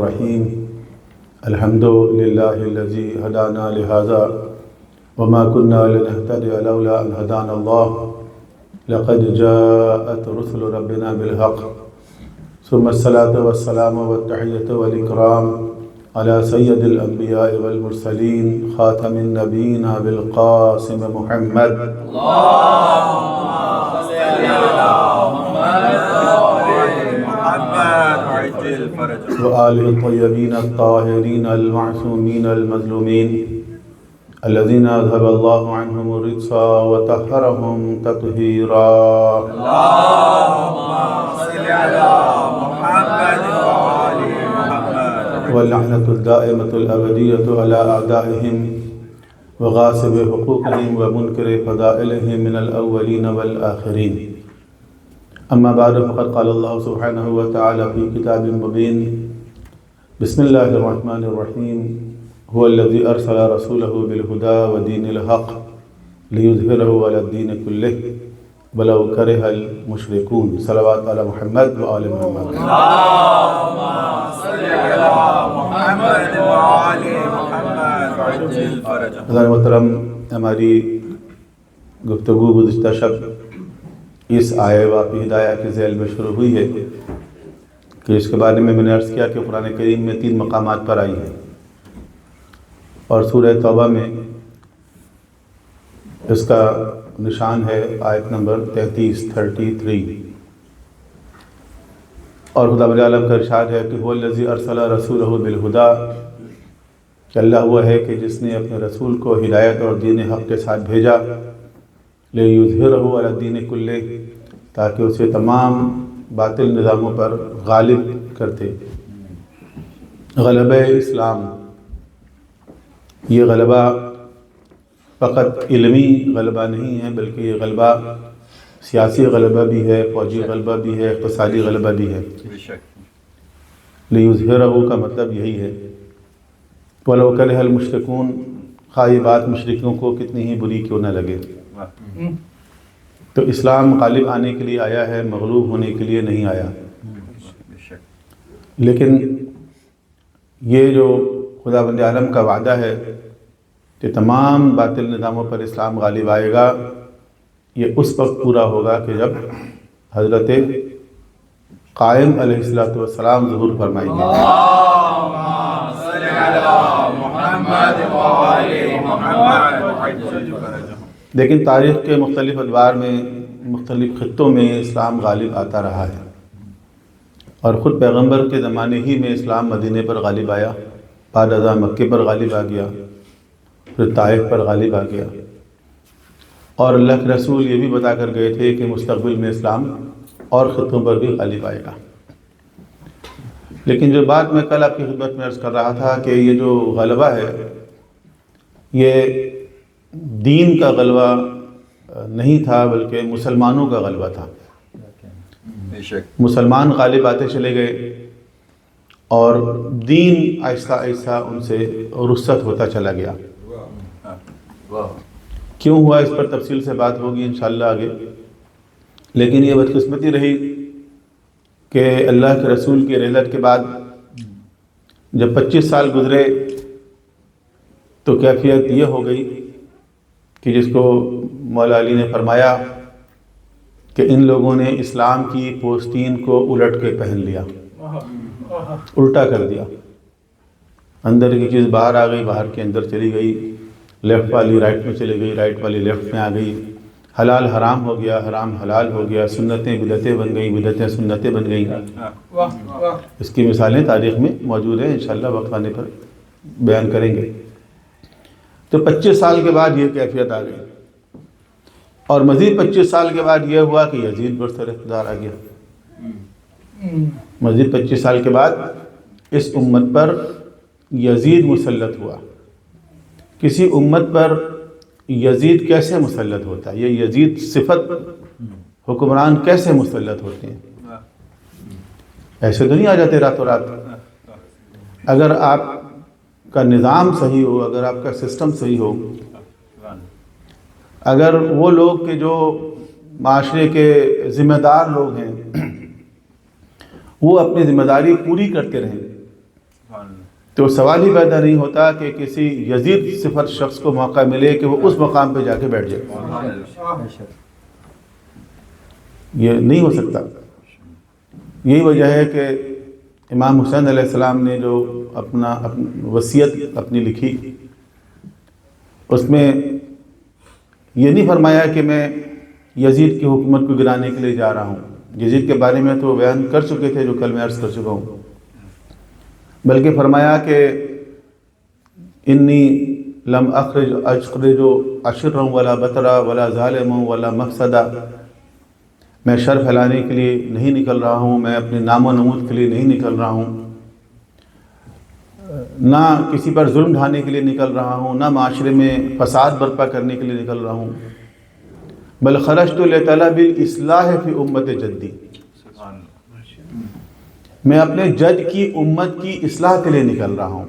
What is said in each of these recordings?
الرحیم الحمد للہ الذی ہدانا لہذا وما كنا لنهتدی لولا ان ہدانا اللہ لقد جاءت رسل ربنا بالحق ثم الصلاة والسلام والتحیة والاکرام على سید الانبیاء والمرسلین خاتم النبیین بالقاسم محمد وآله الطيبين الطاهرين المعصومين المظلومين الذين أذهب الله عنهم الرجس وطهرهم تطهيرا اللهم صل على محمد وآل محمد واللعنة الدائمة الأبدية على أعدائهم وغاصب حقوقهم ومنكر فضائلهم من الأولين والآخرين. اما بعد فقد قال الله سبحانه وتعالى في كتاب مبين بسم الله الرحمن الرحيم هو الذي أرسل رسوله بالهدى ودين الحق ليظهره على الدين كله ولو كره المشركون. صلوات على محمد وآل محمد. اللهم صل على محمد وآل محمد وعجل فرجهم. حضرات محترم، ہماری گفتگو گزشتہ شب اس آیہ واقعی ہدایہ کے ذیل میں شروع ہوئی ہے کہ اس کے بارے میں نے عرض کیا کہ قرآن کریم میں 3 مقامات پر آئی ہے اور سورہ توبہ میں اس کا نشان ہے آیت نمبر 33 اور خدا بر عالم کا ارشاد ہے کہ هو الذی ارسل رسولہ بالہدی، کہ اللہ وہ ہے کہ جس نے اپنے رسول کو ہدایت اور دین حق کے ساتھ بھیجا، لِیُظْہِرَهُ عَلَى الدِّینِ کُلِّهِ، تاکہ اسے تمام باطل نظاموں پر غالب کرتے. غلبہ اسلام، یہ غلبہ فقط علمی غلبہ نہیں ہے بلکہ یہ غلبہ سیاسی غلبہ بھی ہے، فوجی غلبہ بھی ہے، اقتصادی غلبہ بھی ہے. لِیُظْہِرَهُ کا مطلب یہی ہے. وَلَوْ كَرِهَ الْمُشْرِكُونَ، خواہ یہ بات مشرکوں کو کتنی ہی بری کیوں نہ لگے. تو اسلام غالب آنے کے لیے آیا ہے، مغلوب ہونے کے لیے نہیں آیا. لیکن یہ جو خدا بند عالم کا وعدہ ہے کہ تمام باطل نظاموں پر اسلام غالب آئے گا، یہ اس وقت پورا ہوگا کہ جب حضرت قائم علیہ السلام ظہور فرمائیں گے. اللہم صل علی محمد وآل محمد. لیکن تاریخ کے مختلف ادوار میں، مختلف خطوں میں اسلام غالب آتا رہا ہے، اور خود پیغمبر کے زمانے ہی میں اسلام مدینے پر غالب آیا، بعد ازاں مکے پر غالب آ گیا، پھر طائف پر غالب آ گیا. اور اللہ کے رسول یہ بھی بتا کر گئے تھے کہ مستقبل میں اسلام اور خطوں پر بھی غالب آئے گا. لیکن جو بات میں کل آپ کی خدمت میں عرض کر رہا تھا کہ یہ جو غلبہ ہے یہ دین کا غلبہ نہیں تھا بلکہ مسلمانوں کا غلبہ تھا. مسلمان غالب آتے چلے گئے اور دین آہستہ آہستہ ان سے رخصت ہوتا چلا گیا. کیوں ہوا اس پر تفصیل سے بات ہوگی انشاءاللہ آگے. لیکن یہ بدقسمتی رہی کہ اللہ کے رسول کی رحلت کے بعد جب 25 سال گزرے تو کیفیت یہ ہو گئی کہ جس کو مولا علی نے فرمایا کہ ان لوگوں نے اسلام کی پوستین کو الٹ کے پہن لیا، الٹا کر دیا. اندر کی چیز باہر آ گئی، باہر کے اندر چلی گئی، لیفٹ والی رائٹ میں چلی گئی، رائٹ والی لیفٹ میں آ گئی. حلال حرام ہو گیا، حرام حلال ہو گیا، سنتیں بدعتیں بن گئیں، بدعتیں سنتیں بن گئیں. اس کی مثالیں تاریخ میں موجود ہیں، انشاءاللہ وقت آنے پر بیان کریں گے. تو 25 سال کے بعد یہ کیفیت آ گئی، اور مزید 25 سال کے بعد یہ ہوا کہ یزید برسر اقتدار آ گیا. مزید 25 سال کے بعد اس امت پر یزید مسلط ہوا. کسی امت پر یزید کیسے مسلط ہوتا ہے؟ یہ یزید صفت حکمران کیسے مسلط ہوتے ہیں؟ ایسے تو نہیں آ جاتے راتوں رات. اگر آپ کا نظام صحیح ہو، اگر آپ کا سسٹم صحیح ہو، اگر وہ لوگ کہ جو معاشرے کے ذمہ دار لوگ ہیں وہ اپنی ذمہ داری پوری کرتے رہیں تو سوال ہی پیدا نہیں ہوتا کہ کسی یزید صفت شخص کو موقع ملے کہ وہ اس مقام پہ جا کے بیٹھ جائے. یہ نہیں ہو سکتا. یہی وجہ ہے کہ امام حسین علیہ السلام نے جو اپنا وصیت اپنی لکھی، اس میں یہ نہیں فرمایا کہ میں یزید کی حکومت کو گرانے کے لیے جا رہا ہوں. یزید کے بارے میں تو بیان کر چکے تھے جو کل میں عرض کر چکا ہوں، بلکہ فرمایا کہ انی لم اخرج اشرا ولا بطرا ولا ظالما ولا مفسدا، میں شر پھیلانے کے لیے نہیں نکل رہا ہوں، میں اپنے نام و نمود کے لیے نہیں نکل رہا ہوں، نہ کسی پر ظلم ڈھانے کے لیے نکل رہا ہوں، نہ معاشرے میں فساد برپا کرنے کے لیے نکل رہا ہوں، بل خرجت لطلب الاصلاح فی امت جدی، میں اپنے جد کی امت کی اصلاح کے لیے نکل رہا ہوں،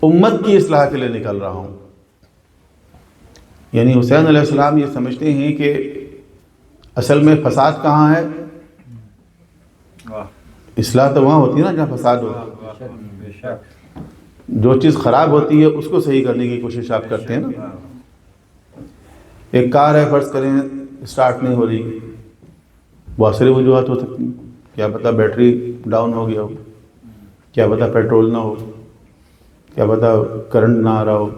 امت کی اصلاح کے لیے نکل رہا ہوں. یعنی حسین علیہ السلام یہ سمجھتے ہیں کہ اصل میں فساد کہاں ہے؟ اصلاح تو وہاں ہوتی ہے نا جہاں فساد ہوتا ہے. جو چیز خراب ہوتی ہے اس کو صحیح کرنے کی کوشش آپ کرتے ہیں نا. ایک کار ہے، فرض کریں اسٹارٹ نہیں ہو رہی، بہت ساری وجوہات ہو سکتی ہیں. کیا پتہ بیٹری ڈاؤن ہو گیا ہو، کیا پتہ پیٹرول نہ ہو، کیا پتہ کرنٹ نہ آ رہا ہو،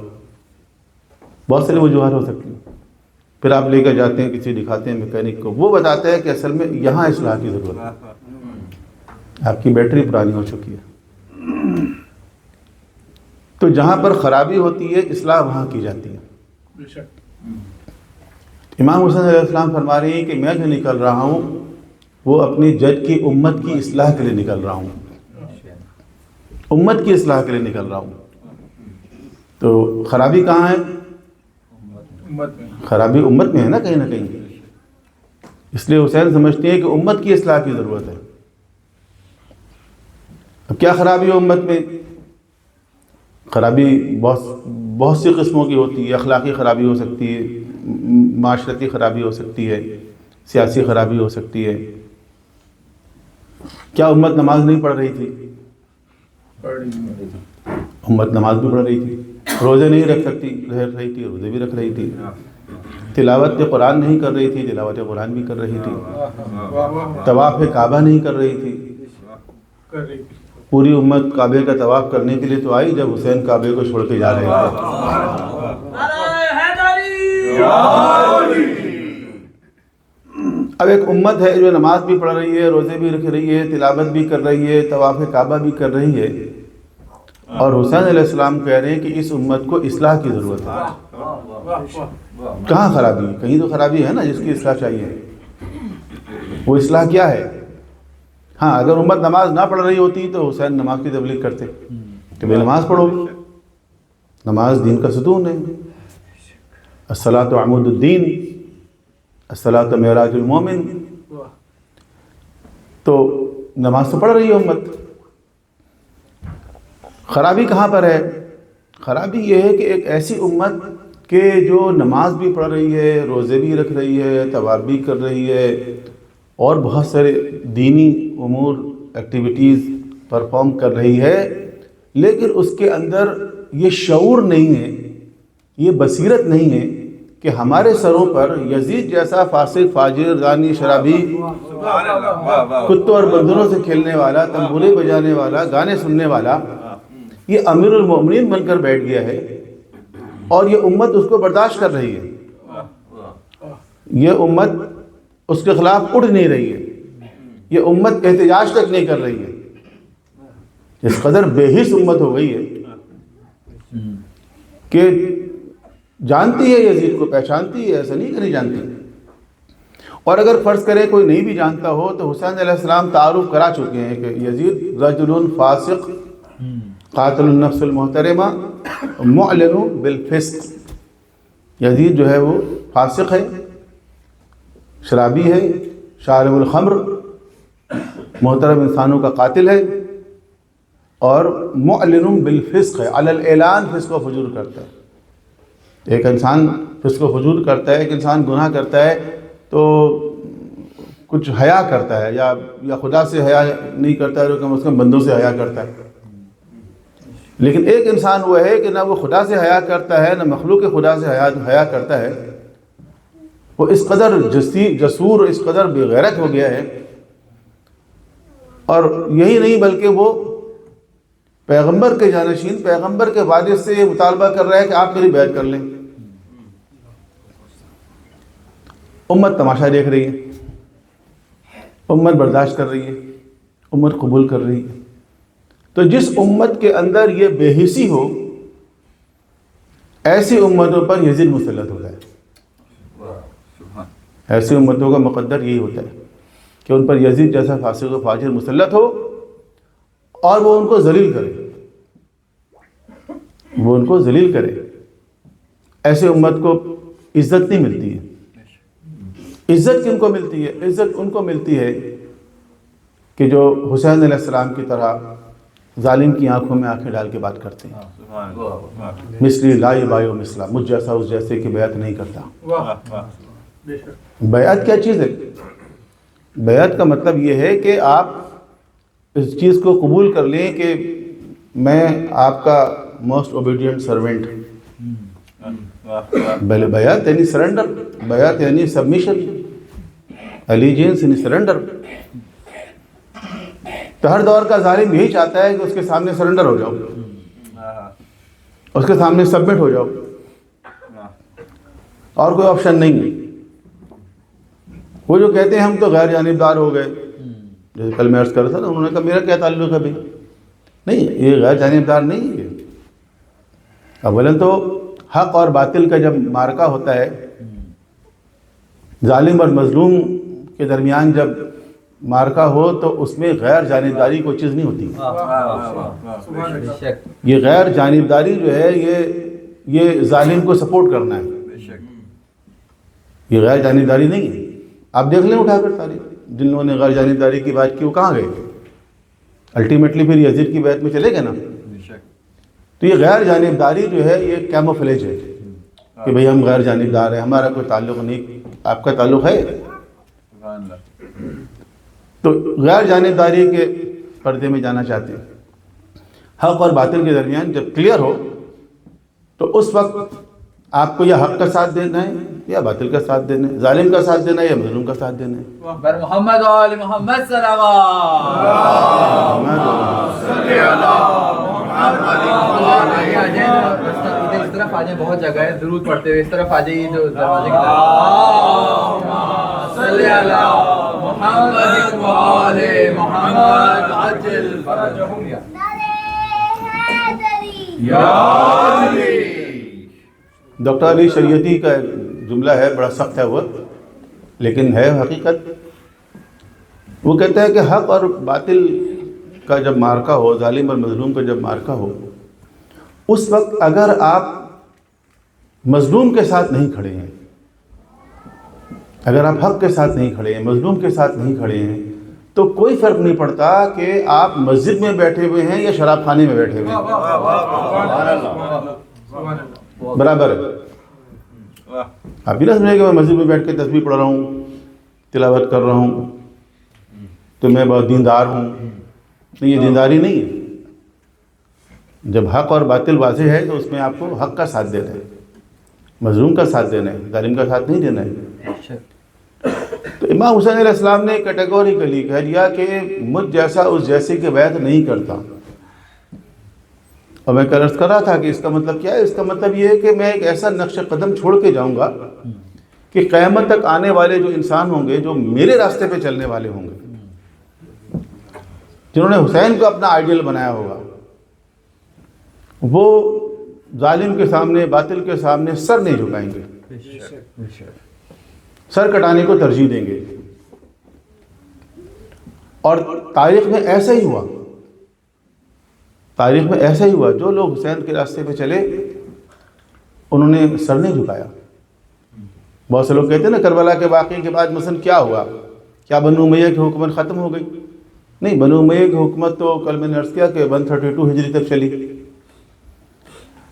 بہت ساری وجوہات ہو سکتی ہیں. پھر آپ لے کر جاتے ہیں، کسی دکھاتے ہیں میکینک کو، وہ بتاتا ہے کہ اصل میں یہاں اصلاح کی ضرورت ہے، آپ کی بیٹری پرانی ہو چکی ہے. تو جہاں پر خرابی ہوتی ہے اصلاح وہاں کی جاتی ہے. امام حسین علیہ السلام فرما رہے ہیں کہ میں جو نکل رہا ہوں وہ اپنی جد کی امت کی اصلاح کے لیے نکل رہا ہوں، امت کی اصلاح کے لیے نکل رہا ہوں. تو خرابی کہاں ہے؟ خرابی امت میں ہے نا کہیں نہ کہیں. اس لیے حسین سمجھتے ہیں کہ امت کی اصلاح کی ضرورت ہے. اب کیا خرابی ہے امت میں؟ خرابی بہت سی قسموں کی ہوتی ہے. اخلاقی خرابی ہو سکتی ہے، معاشرتی خرابی ہو سکتی ہے، سیاسی خرابی ہو سکتی ہے. کیا امت نماز نہیں پڑھ رہی تھی؟ امت نماز بھی پڑھ رہی تھی. روزے نہیں رکھ رہی تھی، روزے بھی رکھ رہی تھی. تلاوت قرآن نہیں کر رہی تھی، تلاوت قرآن بھی کر رہی تھی. طواف کعبہ نہیں کر رہی تھی. پوری امت کعبے کا طواف کرنے کے لیے تو آئی جب حسین کعبے کو چھوڑ کے جا رہے تھے. اب ایک امت ہے جو نماز بھی پڑھ رہی ہے، روزے بھی رکھ رہی ہے، تلاوت بھی کر رہی ہے، طواف کعبہ بھی کر رہی ہے، اور حسین علیہ السلام کہہ رہے ہیں کہ اس امت کو اصلاح کی ضرورت ہے. کہاں خرابی ہے؟ کہیں تو خرابی ہے نا جس کی اصلاح چاہیے. وہ اصلاح کیا ہے؟ ہاں، اگر امت نماز نہ پڑھ رہی ہوتی تو حسین نماز کی تبلیغ کرتے کہ بھئی نماز پڑھو، نماز دین کا ستون ہے. الصلاۃ عمود الدین، الصلاۃ معراج المومن. تو نماز تو پڑھ رہی ہے امت. خرابی کہاں پر ہے؟ خرابی یہ ہے کہ ایک ایسی امت کہ جو نماز بھی پڑھ رہی ہے، روزے بھی رکھ رہی ہے، طواف بھی کر رہی ہے، اور بہت سارے دینی امور ایکٹیویٹیز پرفارم کر رہی ہے، لیکن اس کے اندر یہ شعور نہیں ہے، یہ بصیرت نہیں ہے کہ ہمارے سروں پر یزید جیسا فاسق، فاجر، زانی، شرابی، کتوں اور بندروں سے کھیلنے والا، تنبورے بجانے والا، گانے سننے والا، یہ امیر المومنین بن کر بیٹھ گیا ہے، اور یہ امت اس کو برداشت کر رہی ہے. یہ امت اس کے خلاف اٹھ نہیں رہی ہے، یہ امت احتجاج تک نہیں کر رہی ہے. اس قدر بے حس امت ہو گئی ہے کہ جانتی ہے یزید کو، پہچانتی ہے، ایسا نہیں کہ نہیں جانتی. اور اگر فرض کرے کوئی نہیں بھی جانتا ہو تو حسین علیہ السلام تعارف کرا چکے ہیں کہ یزید رجل فاسق قاتل النفس المحترمہ معلن بالفسق. یزید جو ہے وہ فاسق ہے، شرابی ہے، شارب الخمر، محترم انسانوں کا قاتل ہے، اور معلن بالفسق ہے، علی الاعلان فسق و فجور کرتا ہے. ایک انسان فسق و فجور کرتا ہے، ایک انسان گناہ کرتا ہے تو کچھ حیا کرتا ہے یا خدا سے حیا نہیں کرتا ہے تو کم از کم بندوں سے حیا کرتا ہے. لیکن ایک انسان وہ ہے کہ نہ وہ خدا سے حیا کرتا ہے نہ مخلوق خدا سے حیا کرتا ہے. وہ اس قدر جسور اس قدر بے غیرت ہو گیا ہے. اور یہی نہیں بلکہ وہ پیغمبر کے جانشین پیغمبر کے والد سے یہ مطالبہ کر رہا ہے کہ آپ میری بیعت کر لیں. امت تماشا دیکھ رہی ہے، امت برداشت کر رہی ہے، امت قبول کر رہی ہے. تو جس امت کے اندر یہ بے حسی ہو، ایسی امتوں پر یزید مسلط ہوتا ہے. ایسی امتوں کا مقدر یہی ہوتا ہے کہ ان پر یزید جیسا فاسق و فاجر مسلط ہو اور وہ ان کو ذلیل کرے. ایسے امت کو عزت نہیں ملتی ہے. عزت کن کو ملتی ہے؟ عزت ان کو ملتی ہے کہ جو حسین علیہ السلام کی طرح ظالم کی آنکھوں میں آنکھیں ڈال کے بات کرتے ہیں. مثلی لا یبایع مثلا، مجھ جیسا اس جیسے کی بیعت نہیں کرتا. بیعت کیا چیز ہے؟ بیعت کا مطلب یہ ہے کہ آپ اس چیز کو قبول کر لیں کہ میں آپ کا موسٹ اوبیڈینٹ سرونٹ. بیعت یعنی سرنڈر، بیعت یعنی سبمیشن، الیجنس یعنی سرنڈر. تو ہر دور کا ظالم یہی چاہتا ہے کہ اس کے سامنے سرنڈر ہو جاؤ، اس کے سامنے سبمٹ ہو جاؤ، اور کوئی آپشن نہیں ہے. وہ جو کہتے ہیں ہم تو غیر جانبدار ہو گئے، جیسے کل میں عرض کر رہا تھا نا، انہوں نے کہا میرا کیا تعلق ہے بھائی؟ نہیں، یہ غیر جانبدار نہیں ہے. اولاً تو حق اور باطل کا جب معرکہ ہوتا ہے، ظالم اور مظلوم کے درمیان جب معرکہ ہو تو اس میں غیر جانبداری کوئی چیز نہیں ہوتی. یہ غیر جانبداری جو ہے یہ ظالم کو سپورٹ کرنا ہے. یہ غیر جانبداری نہیں ہے. آپ دیکھ لیں اٹھا کر تاریخ، جن لوگوں نے غیر جانبداری کی بات کی وہ کہاں گئے؟ الٹیمیٹلی پھر یزید کی بیعت میں چلے گئے نا. تو یہ غیر جانبداری جو ہے یہ کیموفلیج ہے کہ بھئی ہم غیر جانبدار ہیں، ہمارا کوئی تعلق نہیں. آپ کا تعلق ہے. تو غیر جانبداری کے پردے میں جانا چاہتے ہیں. حق اور باطل کے درمیان جب کلیئر ہو تو اس وقت آپ کو یا حق کا ساتھ دینا ہے یا باطل کا ساتھ دینا ہے، ظالم کا ساتھ دینا ہے یا مظلوم کا ساتھ دینا ہے. بر محمد و آل محمد صلوات. اس طرف آ جائیں، بہت جگہ ہے درود پڑھتے ہوئے. اس طرف آ جائیے جو دروازے کی طرف. صلی اللہ محمد و آل محمد عجل فرجہم یا علی. ڈاکٹر علی شریعتی کا جملہ ہے، بڑا سخت ہے وہ، لیکن ہے حقیقت. وہ کہتا ہے کہ حق اور باطل کا جب معرکہ ہو، ظالم اور مظلوم کا جب معرکہ ہو، اس وقت اگر آپ مظلوم کے ساتھ نہیں کھڑے ہیں، اگر آپ حق کے ساتھ نہیں کھڑے ہیں، مظلوم کے ساتھ نہیں کھڑے ہیں، تو کوئی فرق نہیں پڑتا کہ آپ مسجد میں بیٹھے ہوئے ہیں یا شراب خانے میں بیٹھے ہوئے ہیں، برابر ہے. آپ یہ نہ سمجھیں کہ میں مسجد میں بیٹھ کے تسبیح پڑھ رہا ہوں، تلاوت کر رہا ہوں تو میں بہت دیندار ہوں. نہیں، یہ دینداری نہیں ہے. جب حق اور باطل واضح ہے تو اس میں آپ کو حق کا ساتھ دینا ہے، مظلوم کا ساتھ دینا ہے، ظالم کا ساتھ نہیں دینا ہے. تو امام حسین علیہ السلام نے کیٹیگوریکلی کہہ دیا کہ مجھ جیسا اس جیسے کی بیعت نہیں کرتا. اور میں عرض کر رہا تھا کہ اس کا مطلب کیا ہے؟ اس کا مطلب یہ ہے کہ میں ایک ایسا نقش قدم چھوڑ کے جاؤں گا کہ قیامت تک آنے والے جو انسان ہوں گے، جو میرے راستے پہ چلنے والے ہوں گے، جنہوں نے حسین کو اپنا آئیڈیل بنایا ہوگا، وہ ظالم کے سامنے، باطل کے سامنے سر نہیں جھکائیں گے، سر کٹانے کو ترجیح دیں گے. اور تاریخ میں ایسا ہی ہوا، تاریخ میں ایسا ہی ہوا. جو لوگ حسین کے راستے پہ چلے انہوں نے سر نہیں جھکایا. بہت سے لوگ کہتے ہیں نا کربلا کے واقعے کے بعد مثلا کیا ہوا؟ کیا بنو امیہ کی حکومت ختم ہو گئی؟ نہیں، بنو امیہ کی حکومت تو کل میں نے عرض کیا کہ 132 ہجری تک چلی.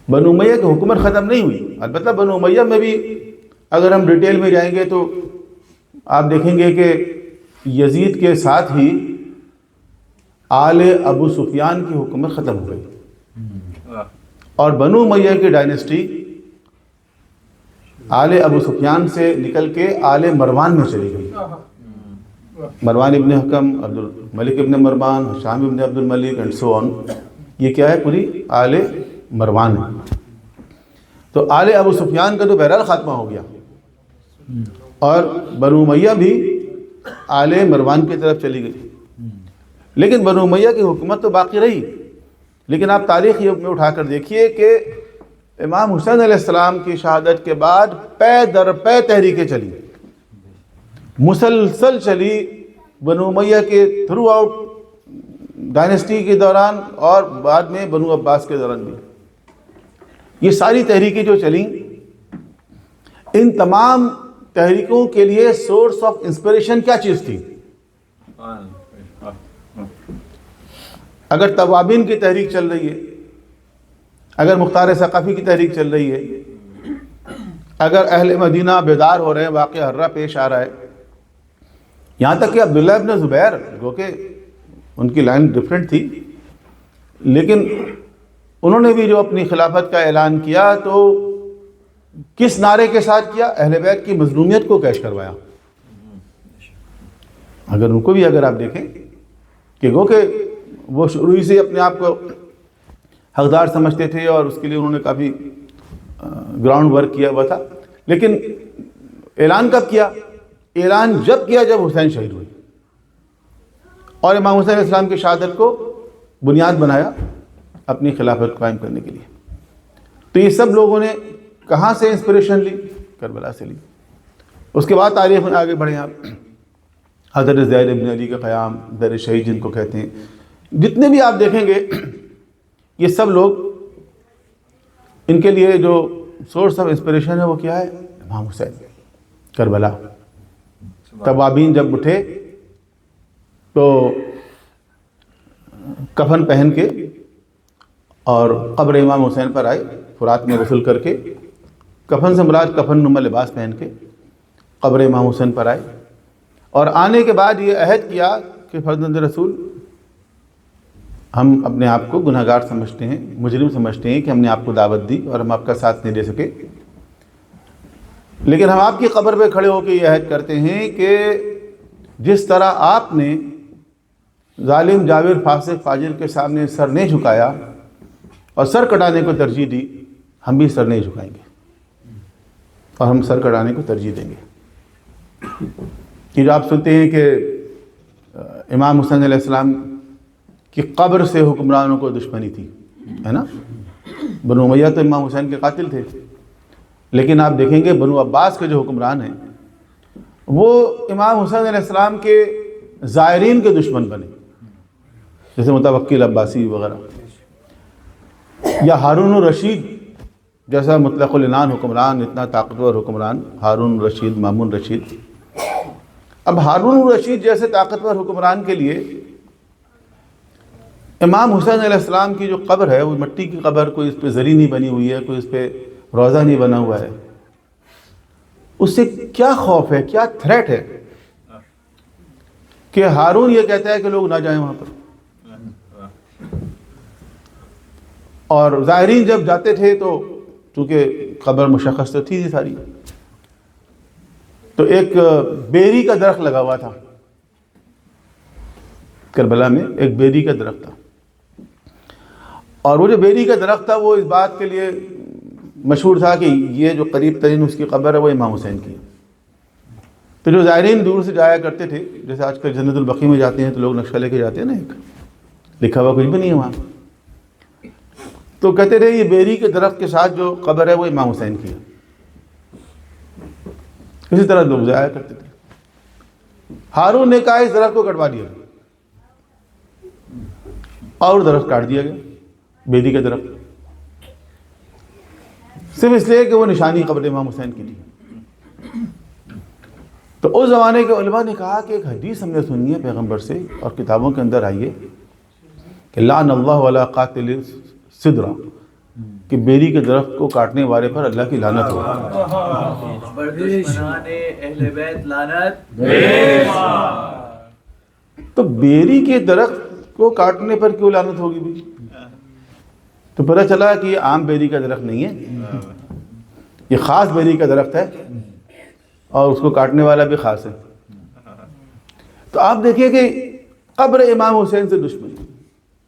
بنو امیہ کی حکومت ختم نہیں ہوئی. البتہ بنو امیہ میں بھی اگر ہم ڈیٹیل میں جائیں گے تو آپ دیکھیں گے کہ یزید کے ساتھ ہی آل ابو سفیان کی حکومت ختم ہو گئی اور بنو امیہ کی ڈائنیسٹی آل ابو سفیان سے نکل کے آل مروان میں چلی گئی. مروان ابن حکم، عبد الملک ابن مروان، ہشام ابن عبد الملک اینڈ سو آن. یہ کیا ہے؟ پوری آل مروان ہے. تو آل ابو سفیان کا تو بہرحال خاتمہ ہو گیا اور بنو امیہ بھی آل مروان کی طرف چلی گئی. لیکن بنو امیہ کی حکومت تو باقی رہی. لیکن آپ تاریخ میں اٹھا کر دیکھیے کہ امام حسین علیہ السلام کی شہادت کے بعد پے در پے تحریکیں چلی، مسلسل چلی بنو امیہ کے تھرو آؤٹ ڈائنیسٹی کے دوران اور بعد میں بنو عباس کے دوران بھی. یہ ساری تحریکیں جو چلیں، ان تمام تحریکوں کے لیے سورس آف انسپریشن کیا چیز تھی؟ اگر توابین کی تحریک چل رہی ہے، اگر مختار ثقفی کی تحریک چل رہی ہے، اگر اہل مدینہ بیدار ہو رہے ہیں، واقعہ ہررا پیش آ رہا ہے، یہاں تک کہ عبداللہ ابن زبیر جو کہ ان کی لائن ڈیفرنٹ تھی، لیکن انہوں نے بھی جو اپنی خلافت کا اعلان کیا تو کس نعرے کے ساتھ کیا؟ اہل بیت کی مظلومیت کو کیش کروایا. اگر ان کو بھی اگر آپ دیکھیں کہ گو کہ وہ شروع سے اپنے آپ کو حقدار سمجھتے تھے اور اس کے لیے انہوں نے کافی گراؤنڈ ورک کیا ہوا تھا، لیکن اعلان کب کیا؟ اعلان جب کیا جب حسین شہید ہوئے اور امام حسین علیہ السلام کی شہادت کو بنیاد بنایا اپنی خلافت قائم کرنے کے لیے. تو یہ سب لوگوں نے کہاں سے انسپریشن لی؟ کربلا سے لی. اس کے بعد تاریخ میں آگے بڑھیں آپ، حضرت زید ابن علی کا قیام، در شہید جن کو کہتے ہیں، جتنے بھی آپ دیکھیں گے یہ سب لوگ، ان کے لیے جو سورس آف انسپریشن ہے وہ کیا ہے؟ امام حسین. کربلا توابین جب اٹھے تو کفن پہن کے اور قبر امام حسین پر آئے، فرات میں غسل کر کے، کفن سے مراد کفن نما لباس پہن کے قبر امام حسین پر آئے اور آنے کے بعد یہ عہد کیا کہ فرزند رسول، ہم اپنے آپ کو گناہ گار سمجھتے ہیں، مجرم سمجھتے ہیں کہ ہم نے آپ کو دعوت دی اور ہم آپ کا ساتھ نہیں دے سکے، لیکن ہم آپ کی قبر پہ کھڑے ہو کے یہ عہد کرتے ہیں کہ جس طرح آپ نے ظالم جاور فاسق فاجر کے سامنے سر نہیں جھکایا اور سر کٹانے کو ترجیح دی، ہم بھی سر نہیں جھکائیں گے اور ہم سر کٹانے کو ترجیح دیں گے. کہ جو آپ سنتے ہیں کہ امام حسین علیہ السلام کی قبر سے حکمرانوں کو دشمنی تھی، ہے نا؟ بنو امیہ تو امام حسین کے قاتل تھے، لیکن آپ دیکھیں گے بنو عباس کے جو حکمران ہیں وہ امام حسین علیہ السلام کے زائرین کے دشمن بنے، جیسے متوکل عباسی وغیرہ، یا ہارون الرشید جیسا مطلق العنان حکمران، اتنا طاقتور حکمران ہارون الرشید، مامون رشید. اب ہارون الرشید جیسے طاقتور حکمران کے لیے امام حسین علیہ السلام کی جو قبر ہے وہ مٹی کی قبر، کوئی اس پہ زری نہیں بنی ہوئی ہے، کوئی اس پہ روضہ نہیں بنا ہوا ہے، اس سے کیا خوف ہے، کیا تھریٹ ہے کہ ہارون یہ کہتا ہے کہ لوگ نہ جائیں وہاں پر. اور ظاہرین جب جاتے تھے تو چونکہ قبر مشخص تو تھی ساری، تو ایک بیری کا درخت لگا ہوا تھا کربلا میں، ایک بیری کا درخت تھا، اور وہ جو بیری کا درخت تھا وہ اس بات کے لیے مشہور تھا کہ یہ جو قریب ترین اس کی قبر ہے وہ امام حسین کی. تو جو زائرین دور سے جایا کرتے تھے، جیسے آج کل جنت البقیع میں جاتے ہیں تو لوگ نقشہ لے کے جاتے ہیں نا، ایک لکھا ہوا کچھ بھی نہیں ہے وہاں، تو کہتے تھے یہ بیری کے درخت کے ساتھ جو قبر ہے وہ امام حسین کی ہے. اسی طرح لوگ جایا کرتے تھے. ہارون نے کہا اس درخت کو کٹوا دیا اور درخت کاٹ دیا گیا، بیری کا درخت، صرف اس لیے کہ وہ نشانی قبر امام حسین کی تھی. تو اس زمانے کے علماء نے کہا کہ ایک حدیث ہم نے سنی ہے پیغمبر سے اور کتابوں کے اندر آئیے کہ لعن اللہ علی قاتل سدرہ، کہ بیری کے درخت کو کاٹنے والے پر اللہ کی لعنت ہو. بردشمنان اہل بیت لعنت. تو بیری کے درخت کو کاٹنے پر کیوں لعنت ہوگی بھی؟ تو پتہ چلا کہ یہ عام بیری کا درخت نہیں ہے، یہ خاص بیری کا درخت ہے اور اس کو کاٹنے والا بھی خاص ہے۔ تو آپ دیکھیے کہ قبر امام حسین سے دشمنی،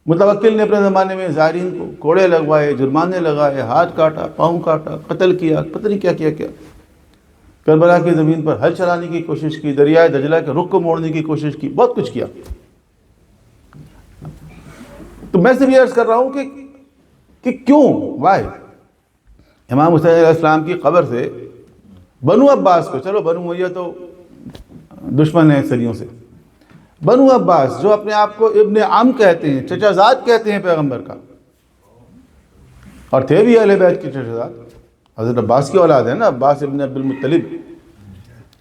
متوکل نے اپنے زمانے میں زائرین کو کوڑے لگوائے، جرمانے لگائے، ہاتھ کاٹا، پاؤں کاٹا، قتل کیا، پتہ نہیں کیا کیا کیا، کربلا کی زمین پر ہل چلانے کی کوشش کی، دریائے دجلہ کے رخ کو موڑنے کی کوشش کی، بہت کچھ کیا۔ تو میں صرف یہ عرض کر رہا ہوں کہ کیوں، وائی امام حسین علیہ السلام کی قبر سے بنو عباس کو، چلو بنو امیہ تو دشمن ہیں صدیوں سے، بنو عباس جو اپنے آپ کو ابن عم کہتے ہیں، چچا زاد کہتے ہیں پیغمبر کا، اور تھے بھی اہل بیت کے چچا زاد، حضرت عباس کی اولاد ہے نا، عباس ابن عبد المطلب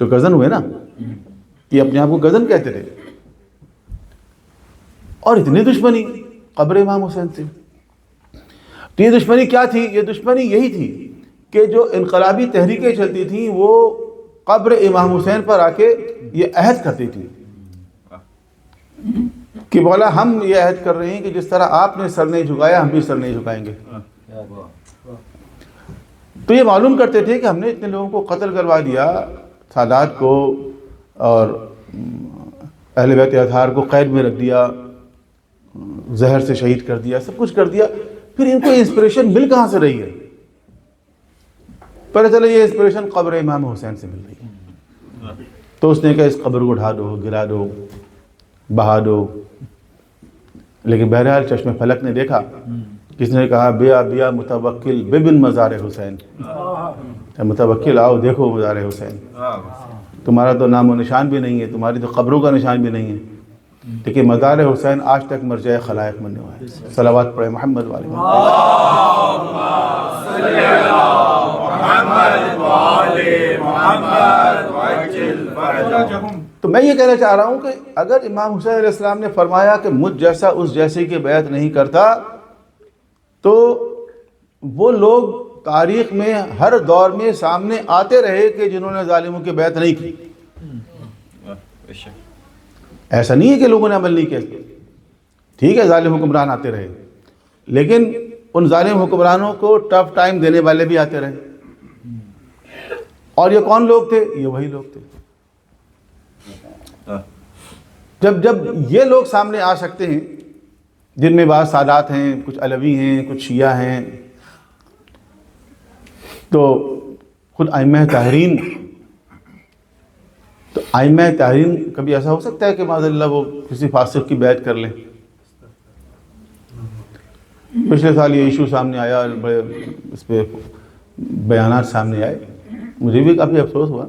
تو کزن ہوئے نا، یہ اپنے آپ کو کزن کہتے تھے، اور اتنی دشمنی قبر امام حسین سے۔ تو یہ دشمنی کیا تھی؟ یہ دشمنی یہی تھی کہ جو انقلابی تحریکیں چلتی تھیں وہ قبر امام حسین پر آ کے یہ عہد کرتی تھیں کہ بولا ہم یہ عہد کر رہے ہیں کہ جس طرح آپ نے سر نہیں جھکایا ہم بھی سر نہیں جھکائیں گے۔ تو یہ معلوم کرتے تھے کہ ہم نے اتنے لوگوں کو قتل کروا دیا، سادات کو اور اہل بیت اطہار کو قید میں رکھ دیا، زہر سے شہید کر دیا، سب کچھ کر دیا، پھر ان کو انسپریشن مل کہاں سے رہی ہے؟ پتہ چلے یہ انسپریشن قبر امام حسین سے مل رہی ہے۔ تو اس نے کہا اس قبر کو ڈھا دو، گرا دو، بہا دو، لیکن بہرحال چشم فلک نے دیکھا، کس نے کہا بیا بیا متوکل ببن مزار حسین، متوکل آؤ دیکھو مزار حسین، تمہارا تو نام و نشان بھی نہیں ہے، تمہاری تو قبروں کا نشان بھی نہیں ہے، لیکن مزار حسین آج تک مرجع خلائق بننے والا ہے۔ صلوات پڑھے محمد والے تو میں یہ کہنا چاہ رہا ہوں کہ اگر امام حسین علیہ السلام نے فرمایا کہ مجھ جیسا اس جیسے کی بیعت نہیں کرتا، تو وہ لوگ تاریخ میں ہر دور میں سامنے آتے رہے کہ جنہوں نے ظالموں کی بیعت نہیں کی۔ ایسا نہیں ہے کہ لوگوں نے عمل نہیں کیا، ٹھیک ہے ظالم حکمران آتے رہے، لیکن ان ظالم حکمرانوں کو ٹف ٹائم دینے والے بھی آتے رہے، اور یہ کون لوگ تھے؟ یہ وہی لوگ تھے۔ جب یہ لوگ سامنے آ سکتے ہیں جن میں بعض سادات ہیں، کچھ علوی ہیں، کچھ شیعہ ہیں، تو خود ائمہ طاہرین، تو ائمہ طاہرین کبھی ایسا ہو سکتا ہے کہ معاذ اللہ وہ کسی فاسق کی بیعت کر لیں؟ پچھلے سال یہ ایشو سامنے آیا، بڑے اس پہ بیانات سامنے آئے، مجھے بھی کافی افسوس ہوا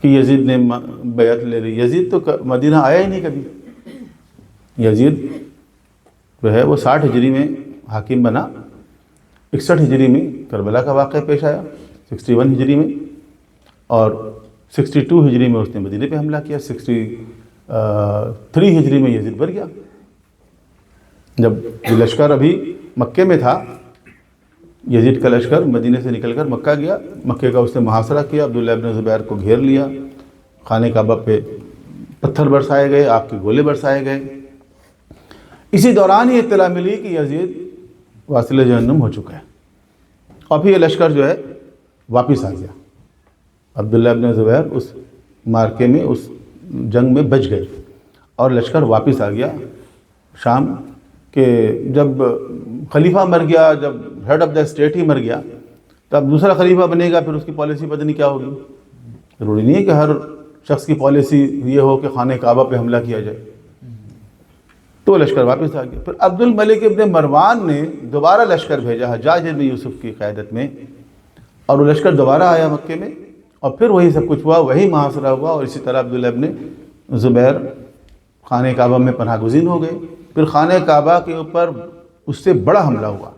کہ یزید نے بیعت لے لی۔ یزید تو مدینہ آیا ہی نہیں کبھی، یزید جو ہے وہ 60 ہجری میں حاکم بنا، 61 ہجری میں کربلا کا واقعہ پیش آیا، 61 ہجری میں، اور 62 ہجری میں اس نے مدینہ پہ حملہ کیا، 63 ہجری میں یزید مر گیا۔ جب یہ لشکر ابھی مکے میں تھا، یزید کا لشکر مدینہ سے نکل کر مکہ گیا، مکے کا اس نے محاصرہ کیا، عبداللہ ابن زبیر کو گھیر لیا، خانہ کعبہ پہ پتھر برسائے گئے، آگ کے گولے برسائے گئے۔ اسی دوران یہ اطلاع ملی کہ یزید واصل جہنم ہو چکا ہے، اور پھر یہ لشکر جو ہے واپس آ گیا۔ عبداللہ ابن زبیر اس مارکے میں، اس جنگ میں بچ گئے، اور لشکر واپس آ گیا شام، کہ جب خلیفہ مر گیا، جب ہیڈ آف دا اسٹیٹ ہی مر گیا، تب دوسرا خلیفہ بنے گا، پھر اس کی پالیسی پتہ نہیں کیا ہوگی۔ ضروری نہیں ہے کہ ہر شخص کی پالیسی یہ ہو کہ خانہ کعبہ پہ حملہ کیا جائے۔ تو لشکر واپس آ گیا۔ پھر عبد الملک ابن مروان نے دوبارہ لشکر بھیجا حجاج ابن یوسف کی قیادت میں، اور وہ لشکر دوبارہ آیا مکے میں، اور پھر وہی سب کچھ ہوا، وہی محاصرہ ہوا، اور اسی طرح عبداللہ ابن زبیر خانہ کعبہ میں پناہ گزین ہو گئے۔ پھر خانہ کعبہ کے اوپر اس سے بڑا حملہ ہوا،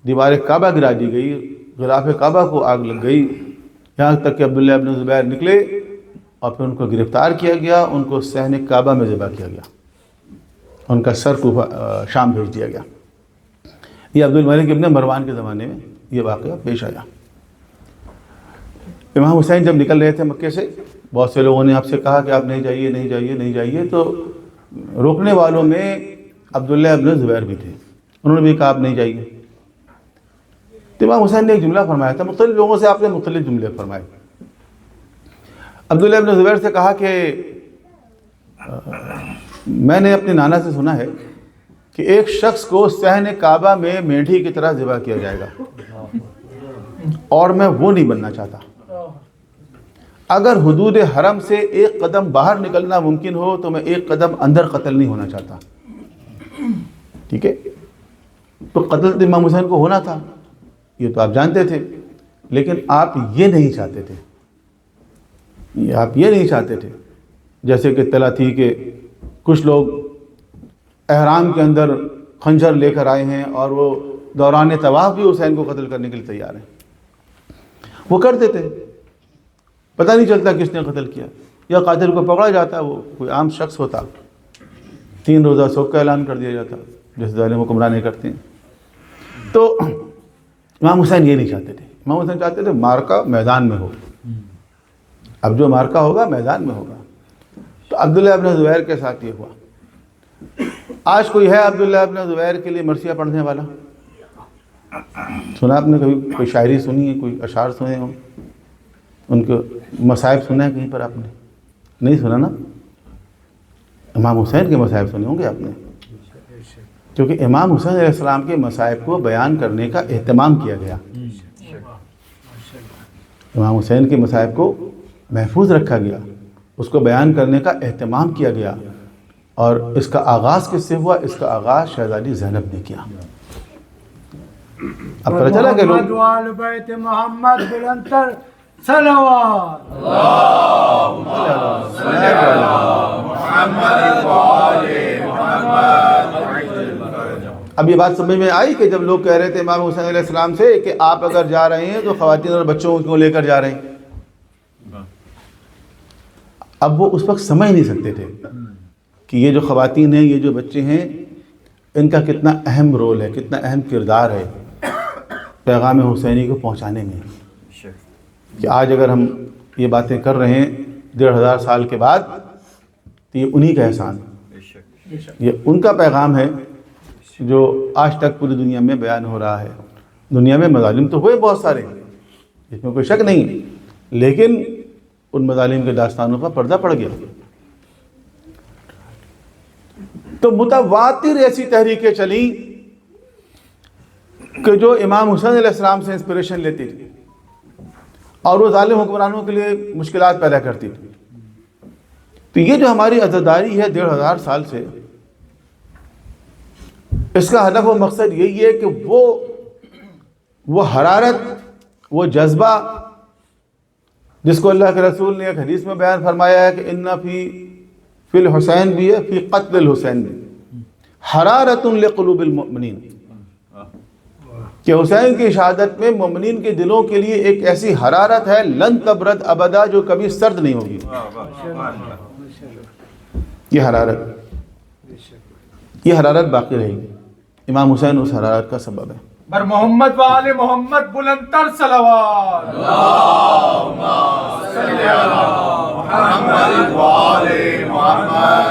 دیوار کعبہ گرا دی گئی، غلاف کعبہ کو آگ لگ گئی، یہاں تک کہ عبداللہ ابن زبیر نکلے اور پھر ان کو گرفتار کیا گیا، ان کو صحن کعبہ میں ذبح کیا گیا، ان کا سر شام بھیج دیا گیا۔ یہ عبد الملک ابن مروان کے زمانے میں یہ واقعہ پیش آیا۔ امام حسین جب نکل رہے تھے مکے سے، بہت سے لوگوں نے آپ سے کہا کہ آپ نہیں جائیے نہیں جائیے نہیں جائیے، تو روکنے والوں میں عبداللہ ابن زبیر بھی تھے، انہوں نے بھی کہا آپ نہیں جائیے۔ تو امام حسین نے ایک جملہ فرمایا تھا، مختلف لوگوں سے آپ نے مختلف جملے فرمائے۔ عبداللہ ابن زبیر سے کہا کہ میں نے اپنے نانا سے سنا ہے کہ ایک شخص کو صحن کعبہ میں مینڈھی کی طرح ذبح کیا جائے گا، اور میں وہ نہیں بننا چاہتا۔ اگر حدود حرم سے ایک قدم باہر نکلنا ممکن ہو تو میں ایک قدم اندر قتل نہیں ہونا چاہتا۔ ٹھیک ہے، تو قتل امام حسین کو ہونا تھا، یہ تو آپ جانتے تھے، لیکن آپ یہ نہیں چاہتے تھے، آپ یہ نہیں چاہتے تھے۔ جیسے کہ اطلاع تھی کہ کچھ لوگ احرام کے اندر خنجر لے کر آئے ہیں اور وہ دوران طواف بھی حسین کو قتل کرنے کے لیے تیار ہیں، وہ کر دیتے، پتہ نہیں چلتا کس نے قتل کیا، یا قاتل کو پکڑا جاتا، وہ کوئی عام شخص ہوتا، 3 روزہ سوگ کا اعلان کر دیا جاتا جیسے ظالم حکمرانے کرتے ہیں۔ تو امام حسین یہ نہیں چاہتے تھے، امام حسین چاہتے تھے مارکا میدان میں ہو، اب جو مارکا ہوگا میدان میں ہوگا۔ تو عبداللہ ابن زبیر کے ساتھ یہ ہوا۔ آج کوئی ہے عبداللہ ابن زبیر کے لیے مرثیہ پڑھنے والا؟ سنا آپ نے کبھی کوئی شاعری سنی ہے، کوئی اشعار سنے ہوں، ان کے مصائب سنے ہیں کہیں پر آپ نے؟ نہیں سنا نا؟ امام حسین کے مصائب سنے ہوں گے آپ نے، کیونکہ امام حسین علیہ السلام کے مصائب کو بیان کرنے کا اہتمام کیا گیا، امام حسین کے مصائب کو محفوظ رکھا گیا، اس کو بیان کرنے کا اہتمام کیا گیا، اور اس کا آغاز کس سے ہوا؟ اس کا آغاز شہزادی زینب نے کیا۔ اب پتہ چلا کہ لوگ وآل بیت محمد بلندر صلوات اب یہ بات سمجھ میں آئی کہ جب لوگ کہہ رہے تھے امام حسین علیہ السلام سے کہ آپ اگر جا رہے ہیں تو خواتین اور بچوں کو لے کر جا رہے ہیں، اب وہ اس وقت سمجھ نہیں سکتے تھے کہ یہ جو خواتین ہیں، یہ جو بچے ہیں، ان کا کتنا اہم رول ہے، کتنا اہم کردار ہے پیغام حسینی کو پہنچانے میں، کہ آج اگر ہم یہ باتیں کر رہے ہیں 1500 سال کے بعد تو یہ انہی کا احسان، یہ ان کا پیغام ہے جو آج تک پوری دنیا میں بیان ہو رہا ہے۔ دنیا میں مظالم تو ہوئے بہت سارے، اس میں کوئی شک نہیں، لیکن ان مظالم کے داستانوں پر پردہ پڑ گیا۔ تو متواتر ایسی تحریکیں چلیں کہ جو امام حسین علیہ السلام سے انسپریشن لیتی تھی اور وہ ظالم حکمرانوں کے لیے مشکلات پیدا کرتی تھی۔ تو یہ جو ہماری عزاداری ہے 1500 سال سے، اس کا ہدف و مقصد یہی ہے کہ وہ حرارت، وہ جذبہ جس کو اللہ کے رسول نے ایک حدیث میں بیان فرمایا ہے کہ ان فی الحسین بھی ہے، فی قتل الحسین بھی، حرارت لقلوب المؤمنین، کہ حسین کی شہادت میں مومنین کے دلوں کے لیے ایک ایسی حرارت ہے لن تبرد ابدا، جو کبھی سرد نہیں ہوگی۔ یہ حرارت باقی رہے گی، امام حسین اس حرارت کا سبب ہے۔ بر محمد وآل محمد بلندر صلوات اللہم صلی علی محمد وآل محمد۔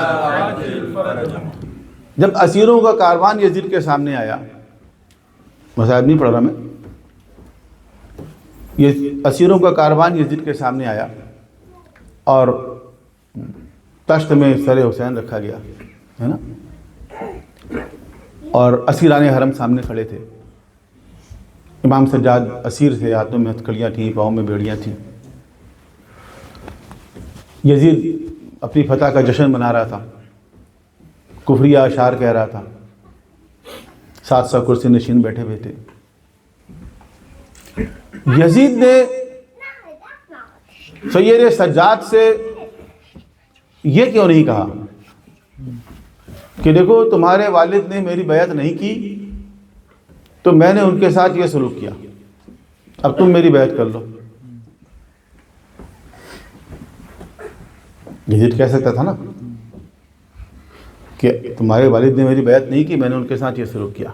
جب اسیروں کا کاروان یزید کے سامنے آیا، مصائب نہیں پڑھ رہا میں، یہ اسیروں کا کاروان یزید کے سامنے آیا اور تشت میں سر حسین رکھا گیا ہے نا، اور اسیران حرم سامنے کھڑے تھے، امام سجاد اسیر تھے، ہاتھوں میں ہتھکڑیاں تھیں، پاؤں میں بیڑیاں تھیں۔ یزید اپنی فتح کا جشن منا رہا تھا، کفریہ اشعار کہہ رہا تھا، 700 کرسی نشین بیٹھے ہوئے تھے۔ یزید نے سید سجاد سے یہ کیوں نہیں کہا کہ دیکھو تمہارے والد نے میری بیعت نہیں کی تو میں نے ان کے ساتھ یہ سلوک کیا، اب تم میری بیعت کر لو؟ یزید کہہ سکتا تھا نا کہ تمہارے والد نے میری بیعت نہیں کی، میں نے ان کے ساتھ یہ سلوک کیا،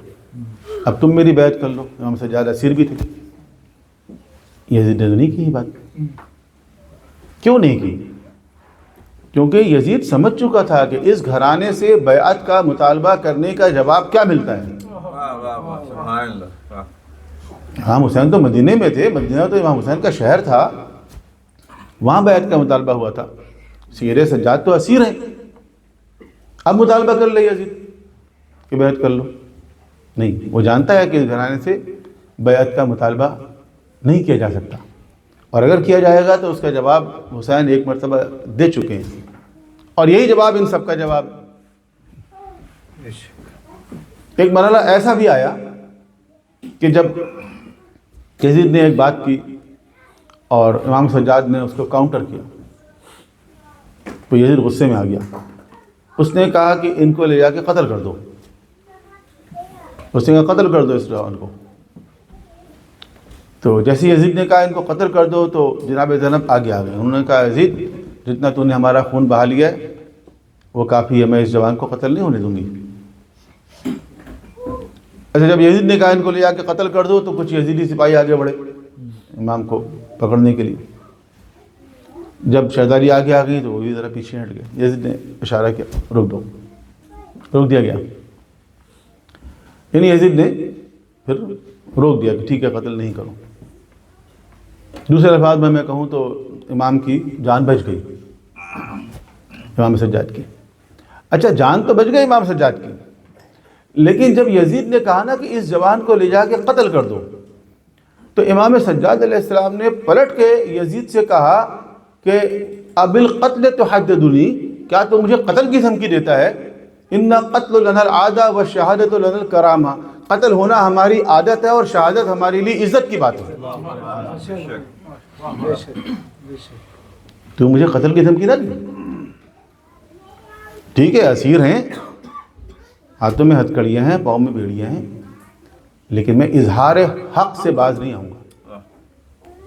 اب تم میری بیعت کر لو۔ امام سجاد اسیر بھی تھے، یزید نے نہیں کی یہ بات۔ کیوں نہیں کی؟ کیونکہ یزید سمجھ چکا تھا کہ اس گھرانے سے بیعت کا مطالبہ کرنے کا جواب کیا ملتا ہے. امام حسین تو مدینے میں تھے، مدینہ تو امام حسین کا شہر تھا، وہاں بیعت کا مطالبہ ہوا تھا. سیر سجاد تو اسیر ہیں، اب مطالبہ کر لے یزید کہ بیعت کر لو. نہیں، وہ جانتا ہے کہ اس گھرانے سے بیعت کا مطالبہ نہیں کیا جا سکتا، اور اگر کیا جائے گا تو اس کا جواب حسین ایک مرتبہ دے چکے ہیں، اور یہی جواب ان سب کا جواب. ایک مرحلہ ایسا بھی آیا کہ جب یزید نے ایک بات کی اور امام سجاد نے اس کو کاؤنٹر کیا تو یزید غصے میں آ گیا. اس نے کہا کہ ان کو لے جا کے قتل کر دو. اس نے کہا قتل کر دو اس جوان کو. تو جیسے یزید نے کہا ان کو قتل کر دو تو جناب زینب آگے آ گئے. انہوں نے کہا یزید جتنا تو نے ہمارا خون بہا لیا ہے وہ کافی ہے، میں اس جوان کو قتل نہیں ہونے دوں گی. اچھا، جب یزید نے کہا ان کو لے جا کے قتل کر دو تو کچھ یزیدی سپاہی آگے بڑھے امام کو پکڑنے کے لیے. جب شہزادی آگے آ گئی تو وہ بھی ذرا پیچھے ہٹ گئے. یزید نے اشارہ کیا روک دو، روک دیا گیا. یعنی یزید نے پھر روک دیا کہ ٹھیک ہے قتل نہیں کرو. دوسرے الفاظ میں کہوں تو امام کی جان بچ گئی، امام سجاد کی. اچھا، جان تو بچ گئی امام سجاد کی، لیکن جب یزید نے کہا نا کہ اس جوان کو لے جا کے قتل کر دو تو امام سجاد علیہ السلام نے پلٹ کے یزید سے کہا کہ اب القتل تحددنی، کیا تو مجھے قتل کی دھمکی دیتا ہے؟ ان قتل لنا العادہ و شہادت لنا الکرامہ، قتل ہونا ہماری عادت ہے اور شہادت ہمارے لیے عزت کی بات ہے. تو مجھے قتل کی دھمکی نہ دی. ٹھیک ہے، اسیر ہیں، ہاتھوں میں ہتھکڑیاں ہیں، پاؤں میں بیڑیاں ہیں، لیکن میں اظہار حق سے باز نہیں آؤں گا.